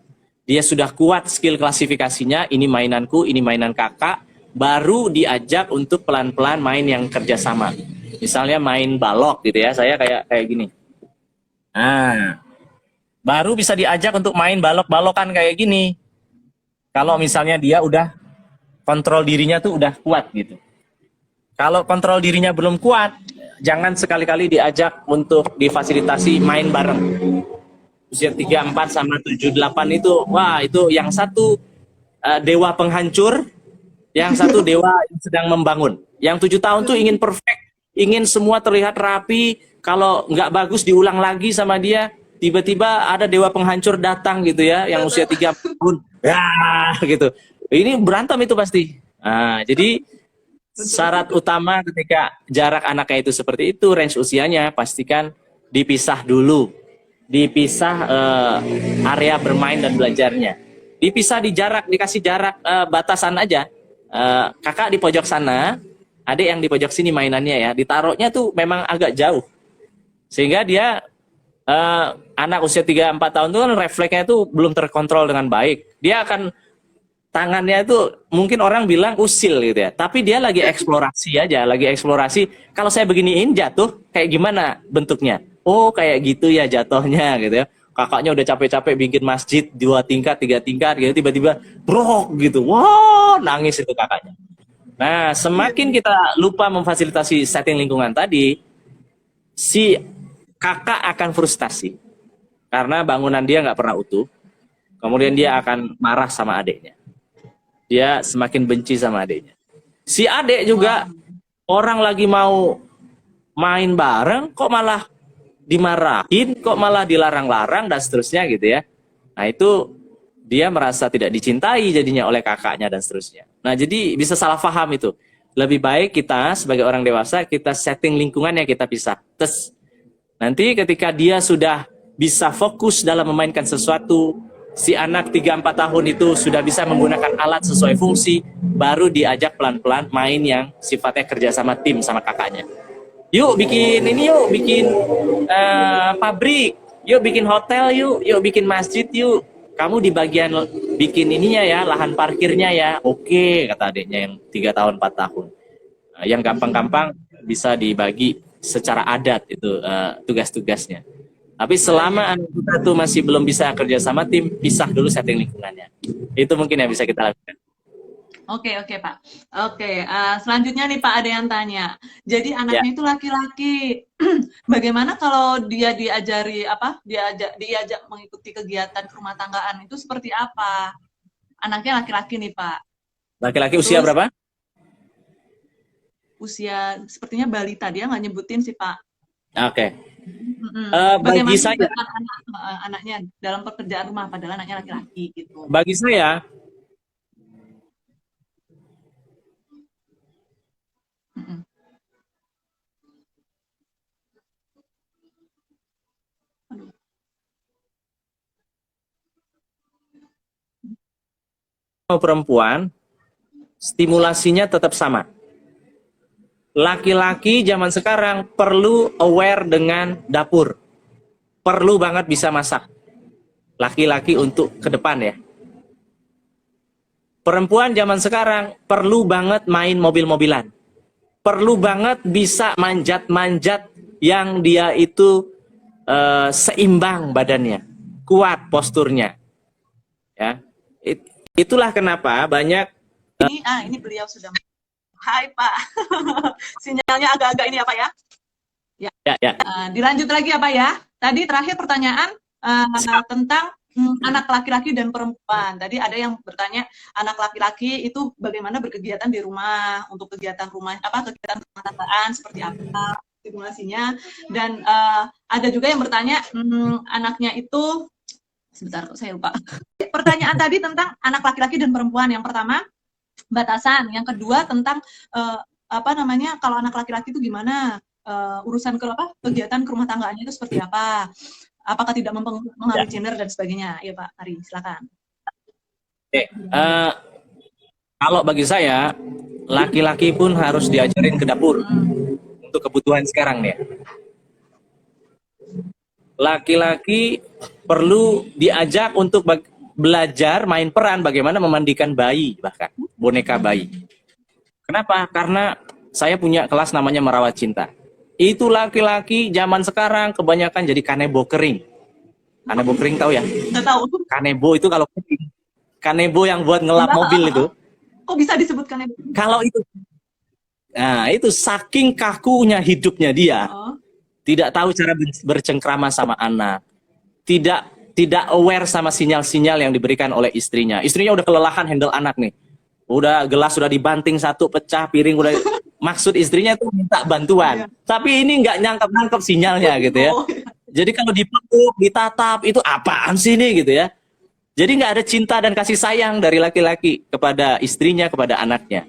Dia sudah kuat skill klasifikasinya, ini mainanku, ini mainan kakak, baru diajak untuk pelan-pelan main yang kerjasama. Misalnya main balok gitu ya, saya kayak gini. Nah, baru bisa diajak untuk main balok-balokan kayak gini. Kalau misalnya dia udah kontrol dirinya tuh udah kuat gitu. Kalau kontrol dirinya belum kuat, jangan sekali-kali diajak untuk difasilitasi main bareng. Usia 34 sama 78 itu, wah itu yang satu dewa penghancur, yang satu dewa yang sedang membangun. Yang 7 tahun tuh ingin perfect, ingin semua terlihat rapi, kalau nggak bagus diulang lagi sama dia, tiba-tiba ada dewa penghancur datang gitu ya, yang usia 3 tahun, ya gitu. Ini berantem itu pasti. Nah, jadi syarat utama ketika jarak anaknya itu seperti itu, range usianya, pastikan dipisah dulu. Dipisah area bermain dan belajarnya. Dipisah di jarak, dikasih jarak batasan aja. Kakak di pojok sana, adik yang di pojok sini mainannya ya. Ditaruhnya tuh memang agak jauh. Sehingga dia anak usia 3-4 tahun itu kan refleksnya itu belum terkontrol dengan baik. Dia akan tangannya itu mungkin orang bilang usil gitu ya, tapi dia lagi eksplorasi aja, lagi eksplorasi. Kalau saya beginiin jatuh kayak gimana bentuknya? Oh kayak gitu ya jatuhnya gitu ya. Kakaknya udah capek-capek bikin masjid 2 tingkat 3 tingkat gitu, tiba-tiba brok gitu, wah nangis itu kakaknya. Nah semakin kita lupa memfasilitasi setting lingkungan tadi, si kakak akan frustasi karena bangunan dia nggak pernah utuh. Kemudian dia akan marah sama adiknya. Dia semakin benci sama adiknya. Si adik juga orang lagi mau main bareng kok malah dimarahin, kok malah dilarang-larang dan seterusnya gitu ya. Nah itu dia merasa tidak dicintai jadinya oleh kakaknya dan seterusnya. Nah jadi bisa salah paham itu. Lebih baik kita sebagai orang dewasa kita setting lingkungannya, kita pisah. Terus nanti ketika dia sudah bisa fokus dalam memainkan sesuatu, si anak 3-4 tahun itu sudah bisa menggunakan alat sesuai fungsi, baru diajak pelan-pelan main yang sifatnya kerja sama tim sama kakaknya. Yuk bikin ini yuk, bikin pabrik, yuk bikin hotel yuk bikin masjid yuk. Kamu di bagian bikin ininya ya, lahan parkirnya ya. Oke, kata adiknya yang 3 tahun 4 tahun. Yang gampang-gampang bisa dibagi secara adat itu tugas-tugasnya. Tapi selama anak kita tuh masih belum bisa kerja sama tim, pisah dulu setting lingkungannya. Itu mungkin yang bisa kita lakukan. Oke, Pak. Oke, selanjutnya nih Pak, ada yang tanya. Jadi anaknya itu laki-laki. Bagaimana kalau dia diajari diajak mengikuti kegiatan rumah tanggaan itu seperti apa? Anaknya laki-laki nih Pak. Laki-laki usia berapa? Usia sepertinya balita, dia nggak nyebutin sih Pak. Oke. Bagi Bagi saya anaknya dalam pekerjaan rumah padahal anaknya laki-laki gitu. Bagi saya perempuan stimulasinya tetap sama. Laki-laki zaman sekarang perlu aware dengan dapur. Perlu banget bisa masak. Laki-laki untuk ke depan ya. Perempuan zaman sekarang perlu banget main mobil-mobilan. Perlu banget bisa manjat-manjat yang dia itu seimbang badannya. Kuat posturnya. Ya. Itulah kenapa banyak ini beliau sudah. Hai Pak, sinyalnya agak-agak ini apa ya? Ya. Dilanjut lagi apa ya? Tadi terakhir pertanyaan tentang anak laki-laki dan perempuan. Tadi ada yang bertanya anak laki-laki itu bagaimana berkegiatan di rumah, untuk kegiatan rumah kegiatan rumah tanggaan seperti apa stimulasinya, dan ada juga yang bertanya anaknya itu sebentar kok saya lupa. Pertanyaan tadi tentang anak laki-laki dan perempuan. Yang pertama batasan, yang kedua tentang kalau anak laki-laki itu gimana urusan kegiatan ke rumah tanggaannya itu seperti apa, apakah tidak mempengaruhi gender dan sebagainya. Ya Pak Ari, silakan. Oke. Kalau bagi saya laki-laki pun harus diajarin ke dapur untuk kebutuhan sekarang nih. Laki-laki perlu diajak untuk belajar main peran bagaimana memandikan bayi, bahkan boneka bayi. Kenapa? Karena saya punya kelas namanya merawat cinta. Itu laki-laki zaman sekarang kebanyakan jadi kanebo kering. Kanebo kering tahu ya? Nggak tahu. Kanebo itu kalau kering. kanebo yang buat ngelap Iya, mobil itu. kok bisa disebutkan itu? Kalau itu, nah itu saking kakunya hidupnya dia, Oh, tidak tahu cara bercengkrama sama anak, tidak tidak aware sama sinyal-sinyal yang diberikan oleh istrinya. Istrinya udah kelelahan handle anak nih, udah gelas sudah dibanting satu pecah, piring udah, maksud istrinya itu minta bantuan, iya. tapi ini nggak nyangkep-nyangkep sinyalnya gitu ya. Oh, iya. Jadi kalau dipeluk, ditatap, itu apaan sih ini gitu ya. Jadi nggak ada cinta dan kasih sayang dari laki-laki kepada istrinya, kepada anaknya.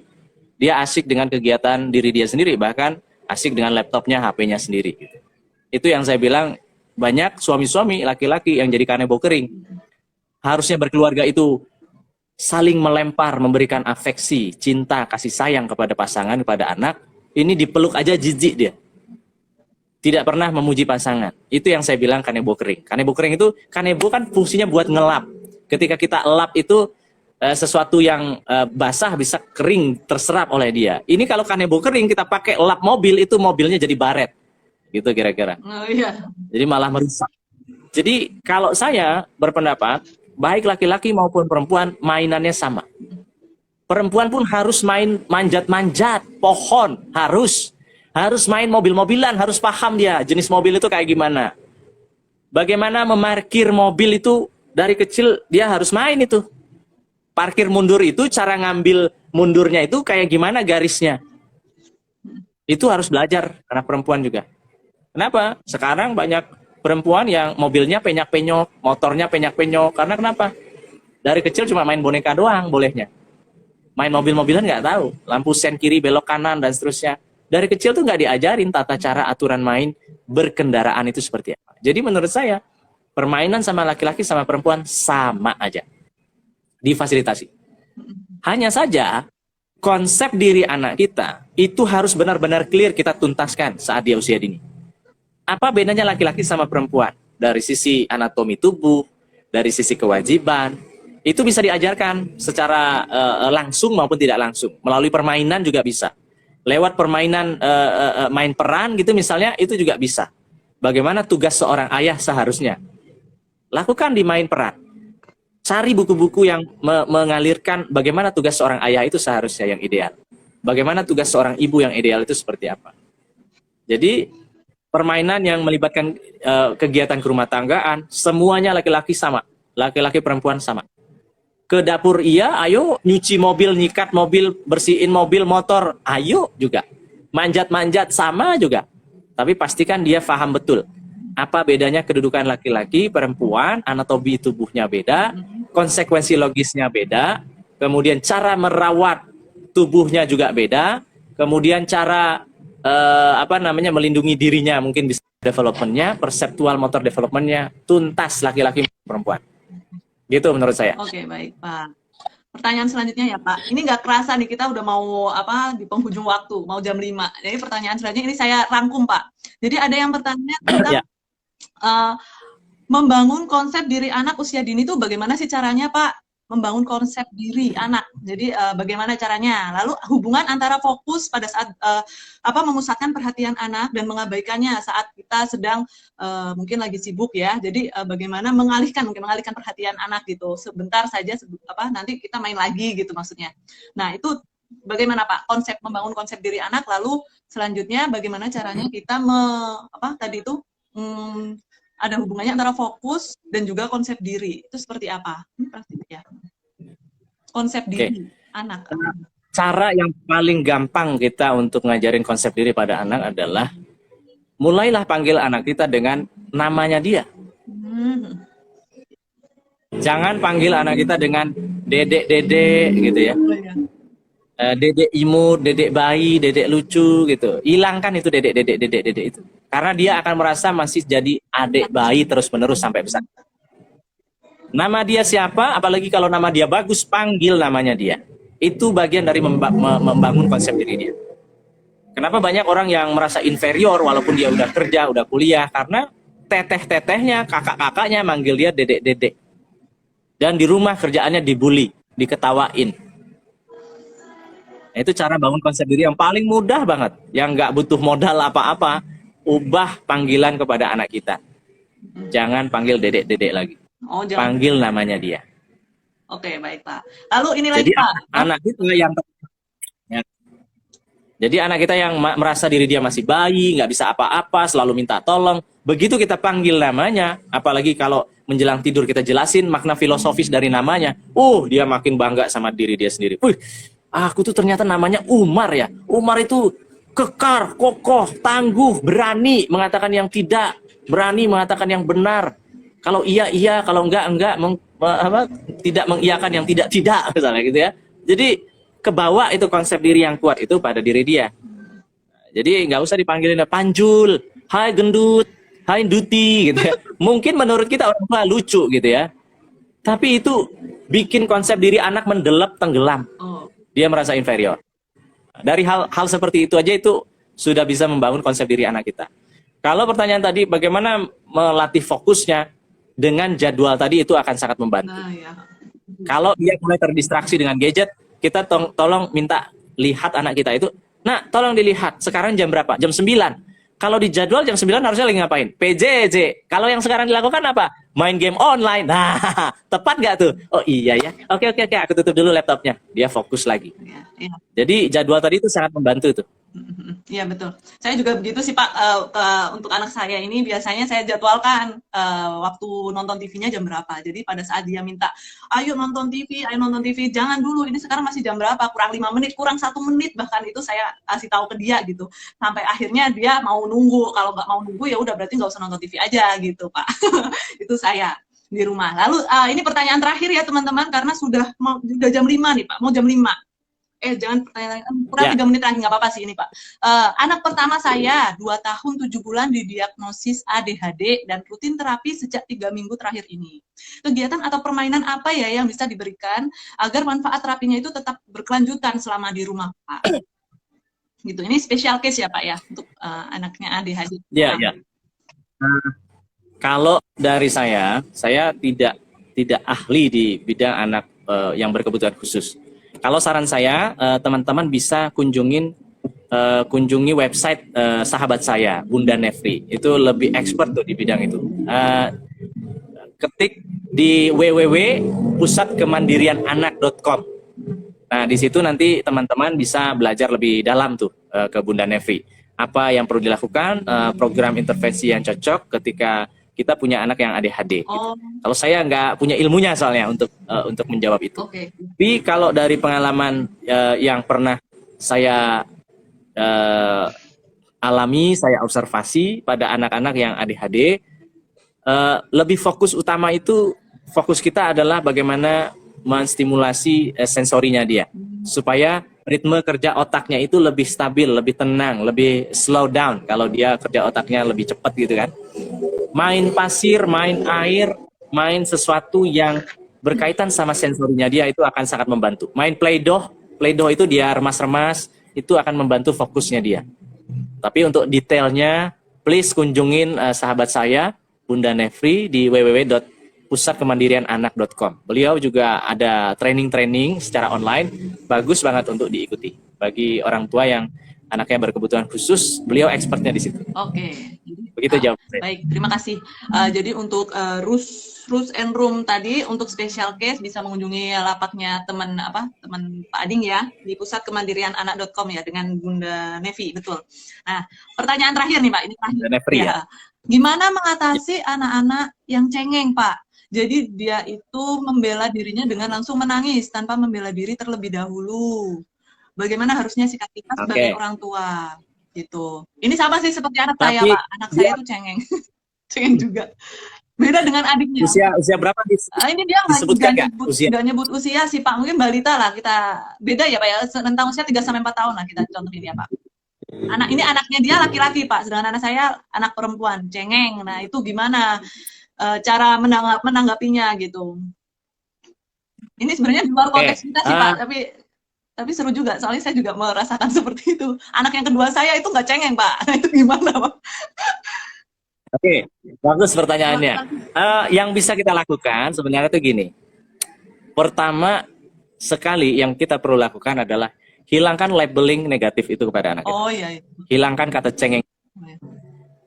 Dia asik dengan kegiatan diri dia sendiri, bahkan asik dengan laptopnya, HP-nya sendiri. Gitu. Itu yang saya bilang, banyak suami-suami laki-laki yang jadi kanebo kering. Harusnya berkeluarga itu saling melempar, memberikan afeksi, cinta, kasih sayang kepada pasangan, kepada anak. Ini dipeluk aja jijik dia. Tidak pernah memuji pasangan. Itu yang saya bilang kanebo kering. Kanebo kering itu, kanebo kan fungsinya buat ngelap. Ketika kita elap itu sesuatu yang basah bisa kering terserap oleh dia. Ini kalau kanebo kering kita pakai lap mobil, itu mobilnya jadi baret. Gitu kira-kira. Oh, iya. Jadi malah merusak. Jadi kalau saya berpendapat, baik laki-laki maupun perempuan mainannya sama. Perempuan pun harus main manjat-manjat pohon, harus main mobil-mobilan, harus paham dia jenis mobil itu kayak gimana. Bagaimana memarkir mobil itu dari kecil dia harus main itu. Parkir mundur itu, cara ngambil mundurnya itu kayak gimana garisnya. Itu harus belajar anak perempuan juga. Kenapa? Sekarang banyak perempuan yang mobilnya penyak-penyok, motornya penyak-penyok. Karena kenapa? Dari kecil cuma main boneka doang bolehnya. Main mobil-mobilan nggak tahu. Lampu sen kiri, belok kanan, dan seterusnya. Dari kecil tuh nggak diajarin tata cara aturan main berkendaraan itu seperti apa. Jadi menurut saya, permainan sama laki-laki sama perempuan sama aja. Difasilitasi. Hanya saja konsep diri anak kita itu harus benar-benar clear kita tuntaskan saat dia usia dini. Apa bedanya laki-laki sama perempuan? Dari sisi anatomi tubuh, dari sisi kewajiban, itu bisa diajarkan secara langsung maupun tidak langsung. Melalui permainan juga bisa. Lewat permainan main peran gitu misalnya, itu juga bisa. Bagaimana tugas seorang ayah seharusnya? Lakukan di main peran. Cari buku-buku yang mengalirkan bagaimana tugas seorang ayah itu seharusnya yang ideal. Bagaimana tugas seorang ibu yang ideal itu seperti apa. Jadi permainan yang melibatkan kegiatan kerumah tanggaan, semuanya laki-laki sama. Laki-laki perempuan sama. Ke dapur iya, ayo nyuci mobil, nyikat mobil, bersihin mobil, motor, ayo juga. Manjat-manjat sama juga. Tapi pastikan dia paham betul. Apa bedanya kedudukan laki-laki, perempuan, anatomi tubuhnya beda, konsekuensi logisnya beda, kemudian cara merawat tubuhnya juga beda, kemudian cara melindungi dirinya mungkin bisa developmentnya, perseptual motor developmentnya tuntas laki-laki perempuan. Gitu menurut saya. Oke, baik, Pak. Pertanyaan selanjutnya ya, Pak. Ini nggak kerasa nih, kita udah mau di penghujung waktu, mau jam 5. Jadi pertanyaan selanjutnya ini saya rangkum, Pak. Jadi ada yang bertanya tentang Ya. Membangun konsep diri anak usia dini itu bagaimana sih caranya, Pak? Membangun konsep diri anak. Jadi bagaimana caranya? Lalu hubungan antara fokus pada saat memusatkan perhatian anak dan mengabaikannya saat kita sedang mungkin lagi sibuk ya. Jadi bagaimana mengalihkan perhatian anak gitu. Sebentar saja nanti kita main lagi gitu maksudnya. Nah, itu bagaimana, Pak? Membangun konsep diri anak, lalu selanjutnya bagaimana caranya kita ada hubungannya antara fokus dan juga konsep diri. Itu seperti apa? Ini pasti ya. Konsep diri anak. Cara yang paling gampang kita untuk ngajarin konsep diri pada anak adalah mulailah panggil anak kita dengan namanya dia. Jangan panggil anak kita dengan dedek gitu ya. Dedek imut, dedek bayi, dedek lucu gitu. Hilangkan itu dedek itu. Karena dia akan merasa masih jadi adik bayi terus-menerus sampai besar. Nama dia siapa? Apalagi kalau nama dia bagus, panggil namanya dia. Itu bagian dari membangun konsep diri dia. Kenapa banyak orang yang merasa inferior walaupun dia udah kerja, udah kuliah? Karena teteh-tetehnya, kakak-kakaknya manggil dia dedek. Dan di rumah kerjaannya dibully, diketawain. Itu cara bangun konsep diri yang paling mudah banget, yang nggak butuh modal apa-apa. Ubah panggilan kepada anak kita. Jangan panggil dedek lagi. Panggil namanya dia. Oke, baik Pak. Lalu ini lagi Jadi Pak. anak kita yang ya, jadi anak kita yang merasa diri dia masih bayi, nggak bisa apa-apa, selalu minta tolong. Begitu kita panggil namanya, apalagi kalau menjelang tidur kita jelasin makna filosofis dari namanya, dia makin bangga sama diri dia sendiri. Aku tuh ternyata namanya Umar ya. Umar itu kekar, kokoh, tangguh, berani mengatakan yang tidak, berani mengatakan yang benar. Kalau iya iya, kalau enggak tidak mengiyakan yang tidak tidak, misalnya gitu ya. Jadi kebawa itu konsep diri yang kuat itu pada diri dia. Jadi nggak usah dipanggilin Panjul, hai gendut, hai duti gitu ya. Mungkin menurut kita orang tua lucu gitu ya. Tapi itu bikin konsep diri anak mendelep tenggelam. Dia merasa inferior. Dari hal seperti itu aja itu sudah bisa membangun konsep diri anak kita. Kalau pertanyaan tadi bagaimana melatih fokusnya dengan jadwal tadi itu akan sangat membantu. Kalau dia mulai terdistraksi dengan gadget, kita tolong minta lihat anak kita itu. Nah, tolong dilihat sekarang jam berapa? Jam 9. Kalau di jadwal jam 9 harusnya lagi ngapain? PJJ. Kalau yang sekarang dilakukan apa? Main game online. Nah, tepat nggak tuh? Oh iya ya. Oke, aku tutup dulu laptopnya. Dia fokus lagi. Jadi jadwal tadi itu sangat membantu tuh. Iya betul. Saya juga begitu sih Pak. Untuk anak saya ini biasanya saya jadwalkan waktu nonton TV-nya jam berapa. Jadi pada saat dia minta, ayo nonton TV, jangan dulu. Ini sekarang masih jam berapa? Kurang 5 menit, kurang 1 menit bahkan itu saya kasih tahu ke dia gitu. Sampai akhirnya dia mau nunggu. Kalau nggak mau nunggu ya udah berarti nggak usah nonton TV aja gitu Pak. Itu saya di rumah. Lalu ini pertanyaan terakhir ya teman-teman karena sudah jam 5 nih Pak. Mau jam 5. Jangan pertanyaan kurang 3 menit lagi, nggak apa-apa sih ini Pak. Anak pertama saya 2 tahun 7 bulan didiagnosis ADHD dan rutin terapi sejak 3 minggu terakhir ini. Kegiatan atau permainan apa ya yang bisa diberikan agar manfaat terapinya itu tetap berkelanjutan selama di rumah Pak? Gitu. Ini special case ya Pak ya untuk anaknya ADHD. Iya. Kalau dari saya tidak ahli di bidang anak yang berkebutuhan khusus. Kalau saran saya, teman-teman bisa kunjungi website sahabat saya, Bunda Nefri. Itu lebih expert tuh di bidang itu. Ketik di www.pusatkemandiriananak.com. Nah, di situ nanti teman-teman bisa belajar lebih dalam tuh ke Bunda Nefri. Apa yang perlu dilakukan, program intervensi yang cocok ketika kita punya anak yang ADHD. Gitu. Kalau saya nggak punya ilmunya soalnya untuk menjawab itu. Tapi kalau dari pengalaman yang pernah saya alami, saya observasi pada anak-anak yang ADHD, lebih fokus kita adalah bagaimana menstimulasi sensorinya dia, supaya ritme kerja otaknya itu lebih stabil, lebih tenang, lebih slow down. Kalau dia kerja otaknya lebih cepat gitu kan. Main pasir, main air, main sesuatu yang berkaitan sama sensorinya dia itu akan sangat membantu. Main Play-Doh itu dia remas-remas, itu akan membantu fokusnya dia. Tapi untuk detailnya, please kunjungin sahabat saya, Bunda Nefri, di www.pusatkemandiriananak.com. Beliau juga ada training-training secara online, bagus banget untuk diikuti. Bagi orang tua yang anaknya berkebutuhan khusus, beliau expertnya di situ. Oke. Begitu jawabannya. Baik, terima kasih. Jadi untuk Rus and Room tadi untuk special case bisa mengunjungi lapaknya teman Pak Ading ya di pusatkemandiriananak.com ya dengan Bunda Nevi, betul. Nah, pertanyaan terakhir nih Pak, ini terakhir. Nefri, ya. Gimana mengatasi anak-anak yang cengeng Pak? Jadi dia itu membela dirinya dengan langsung menangis tanpa membela diri terlebih dahulu. Bagaimana harusnya sikap kita sebagai orang tua? Gitu. Ini sama sih seperti anak saya Pak. Anak saya tuh cengeng, cengeng juga. Beda dengan adiknya. Usia berapa? Ini dia nggak nyebut usia sih Pak. Mungkin balita lah kita. Beda ya Pak ya. Rentang usia 3-4 tahun lah kita contohin ya Pak. Ini anaknya dia laki-laki Pak. Sedangkan anak saya anak perempuan, cengeng. Nah itu gimana cara menanggapinya gitu? Ini sebenarnya di luar konteks kita sih Pak. Tapi seru juga, soalnya saya juga merasakan seperti itu. Anak yang kedua saya itu nggak cengeng, Pak. Itu gimana, Pak? Oke, bagus pertanyaannya. Yang bisa kita lakukan sebenarnya itu gini. Pertama sekali yang kita perlu lakukan adalah hilangkan labeling negatif itu kepada anak kita. Iya. Hilangkan kata cengeng.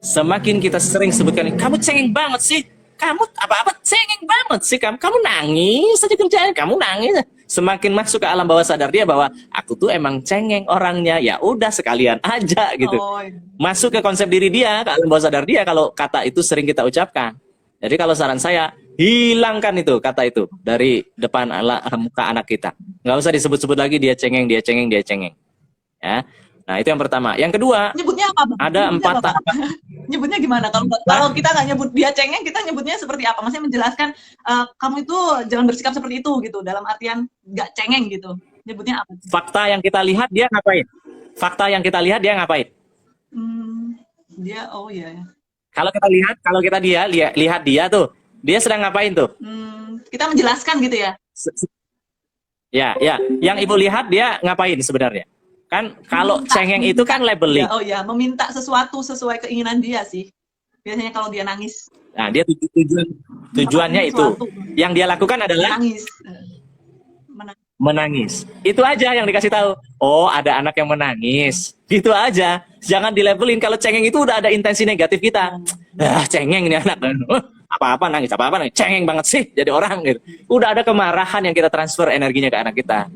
Semakin kita sering sebutkan, kamu cengeng banget sih, kamu apa-apa cengeng banget sih kamu nangis saja kerjaan, kamu nangis. Semakin masuk ke alam bawah sadar dia bahwa aku tuh emang cengeng orangnya, ya udah sekalian aja gitu. Oh, iya. Masuk ke konsep diri dia, ke alam bawah sadar dia kalau kata itu sering kita ucapkan. Jadi kalau saran saya, hilangkan itu kata itu dari depan muka anak kita. Nggak usah disebut-sebut lagi dia cengeng, dia cengeng, dia cengeng. Ya. Nah, itu yang pertama. Yang kedua, Nyebutnya apa, Bang? ada Nyebutnya 4 apa, Bang? Nyebutnya gimana? Kalau kita nggak nyebut dia cengeng, kita nyebutnya seperti apa? Maksudnya menjelaskan kamu itu jangan bersikap seperti itu gitu, dalam artian nggak cengeng gitu. Nyebutnya apa? fakta yang kita lihat dia ngapain? Fakta yang kita lihat dia ngapain? Dia, oh iya. Kalau kita lihat dia tuh, dia sedang ngapain tuh? Kita menjelaskan gitu ya? Ya, yang ibu lihat dia ngapain sebenarnya? Kan kalau cengeng itu kan labeling. Ya, oh ya, meminta sesuatu sesuai keinginan dia sih. Biasanya kalau dia nangis. Nah, dia tujuannya itu. Yang dia lakukan adalah menangis. Itu aja yang dikasih tahu. Oh, ada anak yang menangis. Gitu aja. Jangan dilabelin. Kalau cengeng itu udah ada intensi negatif kita. Cengeng ini anak. Apa-apa nangis, cengeng banget sih jadi orang gitu. Udah ada kemarahan yang kita transfer energinya ke anak kita.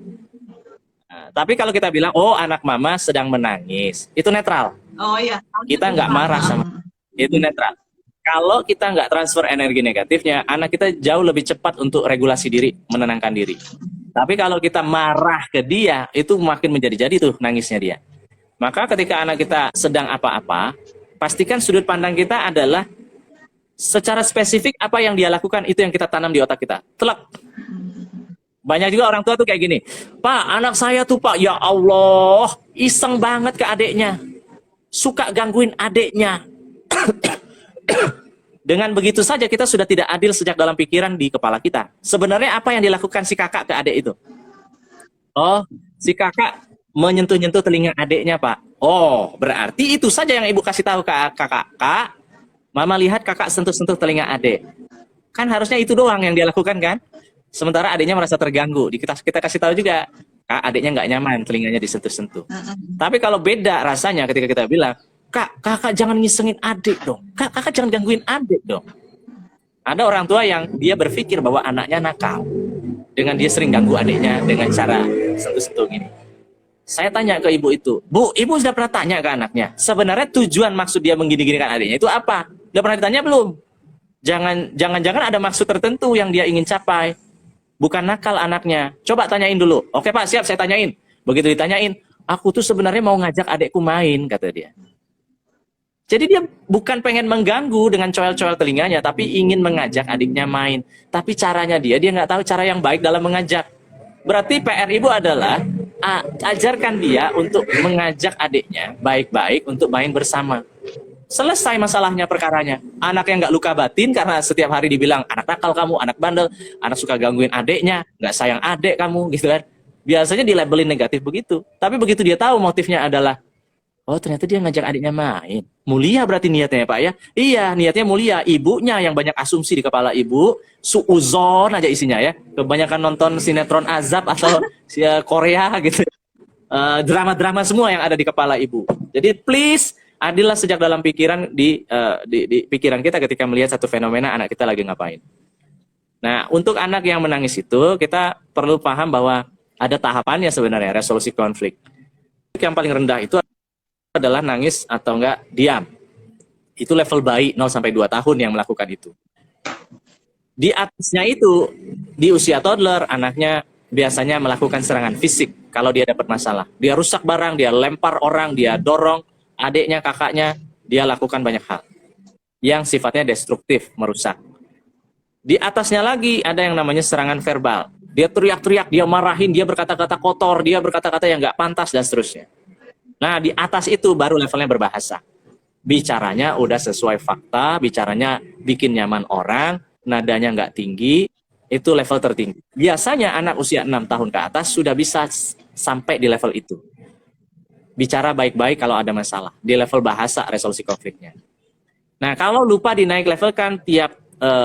Nah, tapi kalau kita bilang, oh anak mama sedang menangis, itu netral. Oh iya. Kita nggak marah sama itu, netral. Kalau kita nggak transfer energi negatifnya, anak kita jauh lebih cepat untuk regulasi diri, menenangkan diri. Tapi kalau kita marah ke dia, itu makin menjadi-jadi tuh nangisnya dia. Maka ketika anak kita sedang apa-apa, pastikan sudut pandang kita adalah secara spesifik apa yang dia lakukan, itu yang kita tanam di otak kita. Telak. Banyak juga orang tua tuh kayak gini, Pak, anak saya tuh Pak, ya Allah, iseng banget ke adiknya, suka gangguin adiknya. Dengan begitu saja kita sudah tidak adil sejak dalam pikiran di kepala kita. Sebenarnya apa yang dilakukan si kakak ke adik itu? Oh, si kakak menyentuh-nyentuh telinga adiknya Pak. Oh, berarti itu saja yang ibu kasih tahu ke kakak. Kak, mama lihat kakak sentuh-sentuh telinga adik. Kan harusnya itu doang yang dia lakukan kan? Sementara adiknya merasa terganggu. Kita kasih tahu juga, Kak, adiknya nggak nyaman telinganya disentuh-sentuh. Tapi kalau beda rasanya ketika kita bilang, Kak, kakak jangan ngisengin adik dong. Kakak jangan gangguin adik dong. Ada orang tua yang dia berpikir bahwa anaknya nakal. Dengan dia sering ganggu adiknya dengan cara sentuh-sentuh gini. Saya tanya ke ibu itu, Bu, ibu sudah pernah tanya ke anaknya, sebenarnya tujuan maksud dia menggini-ginikan adiknya itu apa? Udah pernah ditanya belum? Jangan-jangan ada maksud tertentu yang dia ingin capai. Bukan nakal anaknya. Coba tanyain dulu. Oke Pak, siap, saya tanyain. Begitu ditanyain, aku tuh sebenarnya mau ngajak adekku main, kata dia. Jadi dia bukan pengen mengganggu dengan coel-coel telinganya, tapi ingin mengajak adiknya main. Tapi caranya dia nggak tahu cara yang baik dalam mengajak. Berarti PR ibu adalah ajarkan dia untuk mengajak adiknya baik-baik untuk main bersama. Selesai masalahnya, perkaranya. Anak yang nggak luka batin karena setiap hari dibilang anak nakal kamu, anak bandel, anak suka gangguin adeknya, nggak sayang adek kamu, gitu kan. Biasanya dilabelin negatif begitu. Tapi begitu dia tahu motifnya adalah, oh ternyata dia ngajak adiknya main. Mulia berarti niatnya ya Pak ya. Iya, niatnya mulia. Ibunya yang banyak asumsi di kepala ibu, suuzon aja isinya ya. Kebanyakan nonton sinetron azab atau Korea gitu. Drama-drama semua yang ada di kepala ibu. Jadi please, adillah sejak dalam pikiran di pikiran kita ketika melihat satu fenomena anak kita lagi ngapain. Nah, untuk anak yang menangis itu kita perlu paham bahwa ada tahapannya sebenarnya resolusi konflik. Yang paling rendah itu adalah nangis atau enggak diam. Itu level bayi 0 sampai 2 tahun yang melakukan itu. Di atasnya itu di usia toddler anaknya biasanya melakukan serangan fisik kalau dia dapat masalah. Dia rusak barang, dia lempar orang, dia dorong adiknya, kakaknya, dia lakukan banyak hal yang sifatnya destruktif, merusak. Di atasnya lagi ada yang namanya serangan verbal. Dia teriak-teriak, dia marahin, dia berkata-kata kotor, dia berkata-kata yang nggak pantas, dan seterusnya. Nah, di atas itu baru levelnya berbahasa. Bicaranya udah sesuai fakta, bicaranya bikin nyaman orang, nadanya nggak tinggi, itu level tertinggi. Biasanya anak usia 6 tahun ke atas sudah bisa sampai di level itu. Bicara baik-baik kalau ada masalah, di level bahasa resolusi konfliknya. Nah, kalau lupa dinaik levelkan tiap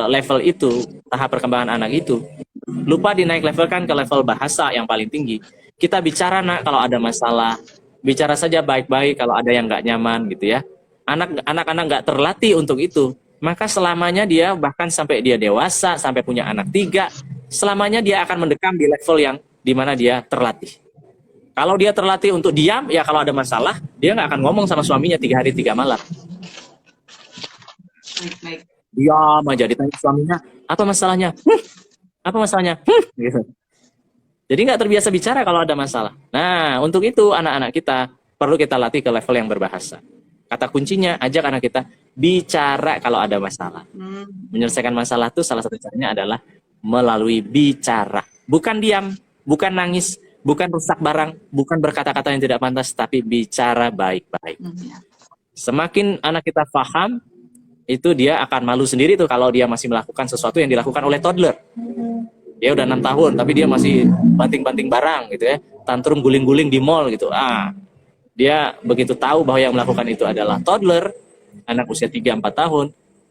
level itu, tahap perkembangan anak itu, lupa dinaik levelkan ke level bahasa yang paling tinggi. Kita bicara nak kalau ada masalah, bicara saja baik-baik kalau ada yang nggak nyaman gitu ya. Anak-anak nggak terlatih untuk itu. maka selamanya dia, bahkan sampai dia dewasa, sampai punya anak 3, selamanya dia akan mendekam di level yang dimana dia terlatih. Kalau dia terlatih untuk diam, ya kalau ada masalah, dia nggak akan ngomong sama suaminya 3 hari 3 malam. Baik. Diam aja, ditanya suaminya, apa masalahnya? Apa masalahnya? Gitu. Jadi nggak terbiasa bicara kalau ada masalah. Nah, untuk itu anak-anak kita perlu kita latih ke level yang berbahasa. Kata kuncinya, ajak anak kita bicara kalau ada masalah. Menyelesaikan masalah itu salah satu caranya adalah melalui bicara. Bukan diam, bukan nangis, bukan rusak barang, bukan berkata-kata yang tidak pantas, tapi bicara baik-baik. Semakin anak kita paham, itu dia akan malu sendiri tuh kalau dia masih melakukan sesuatu yang dilakukan oleh toddler. Dia udah 6 tahun, tapi dia masih banting-banting barang gitu ya, tantrum guling-guling di mall gitu. Dia begitu tahu bahwa yang melakukan itu adalah toddler, anak usia 3-4 tahun,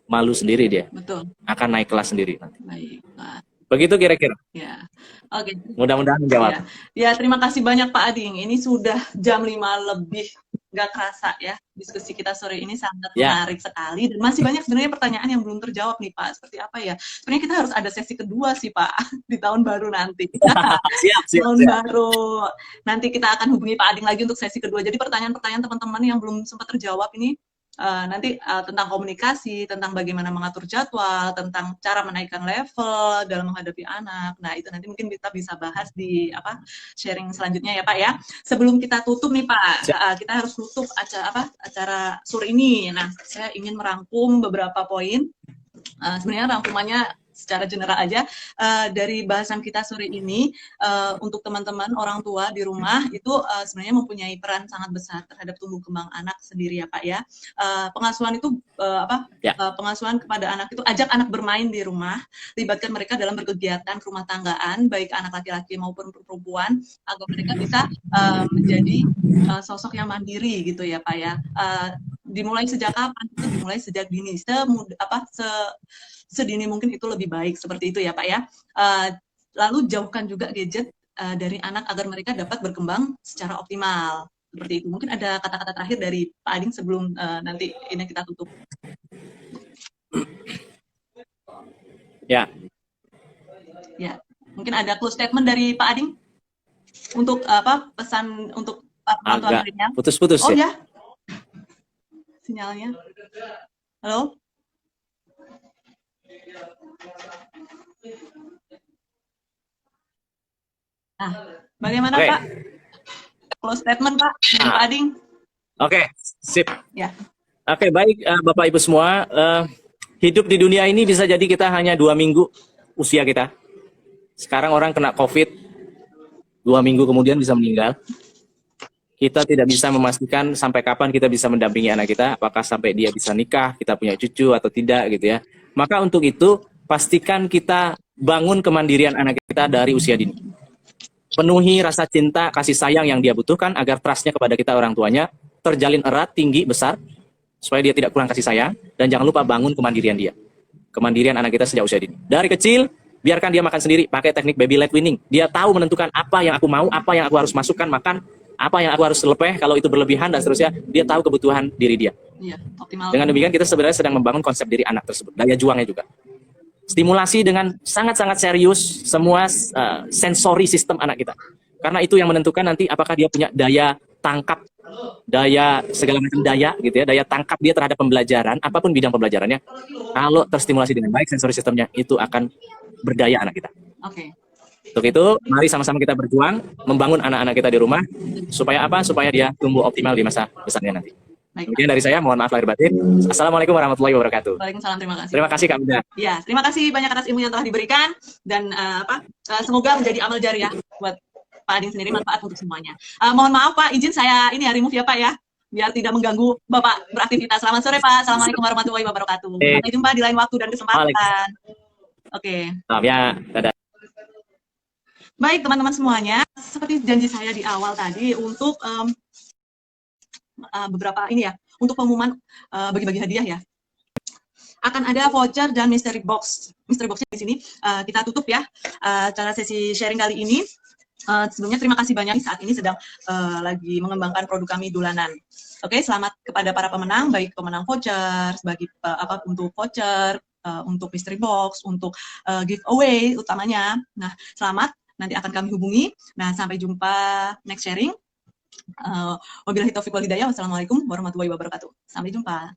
malu sendiri dia. Betul. Akan naik kelas sendiri nanti. Baik, Pak. Begitu kira-kira. Ya. Oke. Mudah-mudahan menjawab. Ya, terima kasih banyak Pak Ading. Ini sudah jam 5 lebih. Nggak kerasa ya, diskusi kita sore ini sangat menarik sekali. Dan masih banyak sebenarnya pertanyaan yang belum terjawab nih Pak. Seperti apa ya? Sebenarnya kita harus ada sesi kedua sih Pak, di tahun baru nanti. Siap. Tahun baru. Nanti kita akan hubungi Pak Ading lagi untuk sesi kedua. Jadi pertanyaan-pertanyaan teman-teman yang belum sempat terjawab ini, nanti tentang komunikasi, tentang bagaimana mengatur jadwal, tentang cara menaikkan level dalam menghadapi anak. Nah, itu nanti mungkin kita bisa bahas di sharing selanjutnya ya Pak ya. Sebelum kita tutup nih Pak, kita harus tutup acara sore ini. Nah, saya ingin merangkum beberapa poin. Sebenarnya rangkumannya secara general aja dari bahasan kita sore ini, untuk teman-teman orang tua di rumah itu sebenarnya mempunyai peran sangat besar terhadap tumbuh kembang anak sendiri ya Pak ya. Pengasuhan itu pengasuhan kepada anak itu, ajak anak bermain di rumah, libatkan mereka dalam berkegiatan rumah tanggaan, baik anak laki-laki maupun perempuan, agar mereka bisa menjadi sosok yang mandiri gitu ya Pak ya. Dimulai sejak kapan? Itu dimulai sejak dini, sedini mungkin itu lebih baik, seperti itu ya Pak ya. Lalu jauhkan juga gadget dari anak agar mereka dapat berkembang secara optimal, seperti itu. Mungkin ada kata-kata terakhir dari Pak Ading sebelum nanti ini kita tutup. Ya, mungkin ada close statement dari Pak Ading untuk pesan untuk agak putus-putus ya sinyalnya. Halo. Nah, bagaimana Pak? Close statement Pak, Pak Ading. Oke, sip. Ya. Oke, baik Bapak Ibu semua. Hidup di dunia ini bisa jadi kita hanya 2 minggu usia kita. Sekarang orang kena COVID, 2 minggu kemudian bisa meninggal. Kita tidak bisa memastikan sampai kapan kita bisa mendampingi anak kita, apakah sampai dia bisa nikah, kita punya cucu atau tidak gitu ya. Maka untuk itu, pastikan kita bangun kemandirian anak kita dari usia dini. Penuhi rasa cinta, kasih sayang yang dia butuhkan agar trustnya kepada kita orang tuanya terjalin erat, tinggi, besar, supaya dia tidak kurang kasih sayang. Dan jangan lupa bangun kemandirian dia. Kemandirian anak kita sejak usia dini. Dari kecil, biarkan dia makan sendiri, pakai teknik baby led weaning. Dia tahu menentukan apa yang aku mau, apa yang aku harus masukkan makan, apa yang aku harus lepeh kalau itu berlebihan dan seterusnya. Dia tahu kebutuhan diri dia. Iya, optimal. Dengan demikian kita sebenarnya sedang membangun konsep diri anak tersebut, daya juangnya juga. Stimulasi dengan sangat-sangat serius semua sensori sistem anak kita. Karena itu yang menentukan nanti apakah dia punya daya tangkap, daya segala macam daya gitu ya, daya tangkap dia terhadap pembelajaran, apapun bidang pembelajarannya. Kalau terstimulasi dengan baik sensori sistemnya, itu akan berdaya anak kita. Oke. Untuk itu, mari sama-sama kita berjuang membangun anak-anak kita di rumah supaya apa? Supaya dia tumbuh optimal di masa besarnya nanti. Kemudian dari saya, mohon maaf lahir batin. Assalamualaikum warahmatullahi wabarakatuh. Waalaikumsalam, terima kasih. Terima kasih Kak Bunda. Ya, terima kasih banyak atas ilmu yang telah diberikan dan semoga menjadi amal jariah buat Pak Ading sendiri, manfaat untuk semuanya. Mohon maaf Pak, izin saya ini remove ya Pak ya, biar tidak mengganggu Bapak beraktivitas. Selamat sore Pak. Assalamualaikum warahmatullahi wabarakatuh. Sampai jumpa di lain waktu dan kesempatan. Oke. Maaf ya, dadah. Baik teman-teman semuanya, seperti janji saya di awal tadi untuk beberapa ini ya, untuk pengumuman bagi-bagi hadiah ya. Akan ada voucher dan mystery box. Mystery boxnya di sini kita tutup ya acara sesi sharing kali ini. Sebelumnya terima kasih banyak saat ini sedang lagi mengembangkan produk kami Dulanan. Oke, selamat kepada para pemenang, baik pemenang voucher, bagi apa untuk voucher, untuk mystery box, untuk giveaway utamanya. Nah, selamat, nanti akan kami hubungi. Nah, sampai jumpa next sharing. Wabillahi taufiq wal hidayah. Wassalamualaikum warahmatullahi wabarakatuh. Sampai jumpa.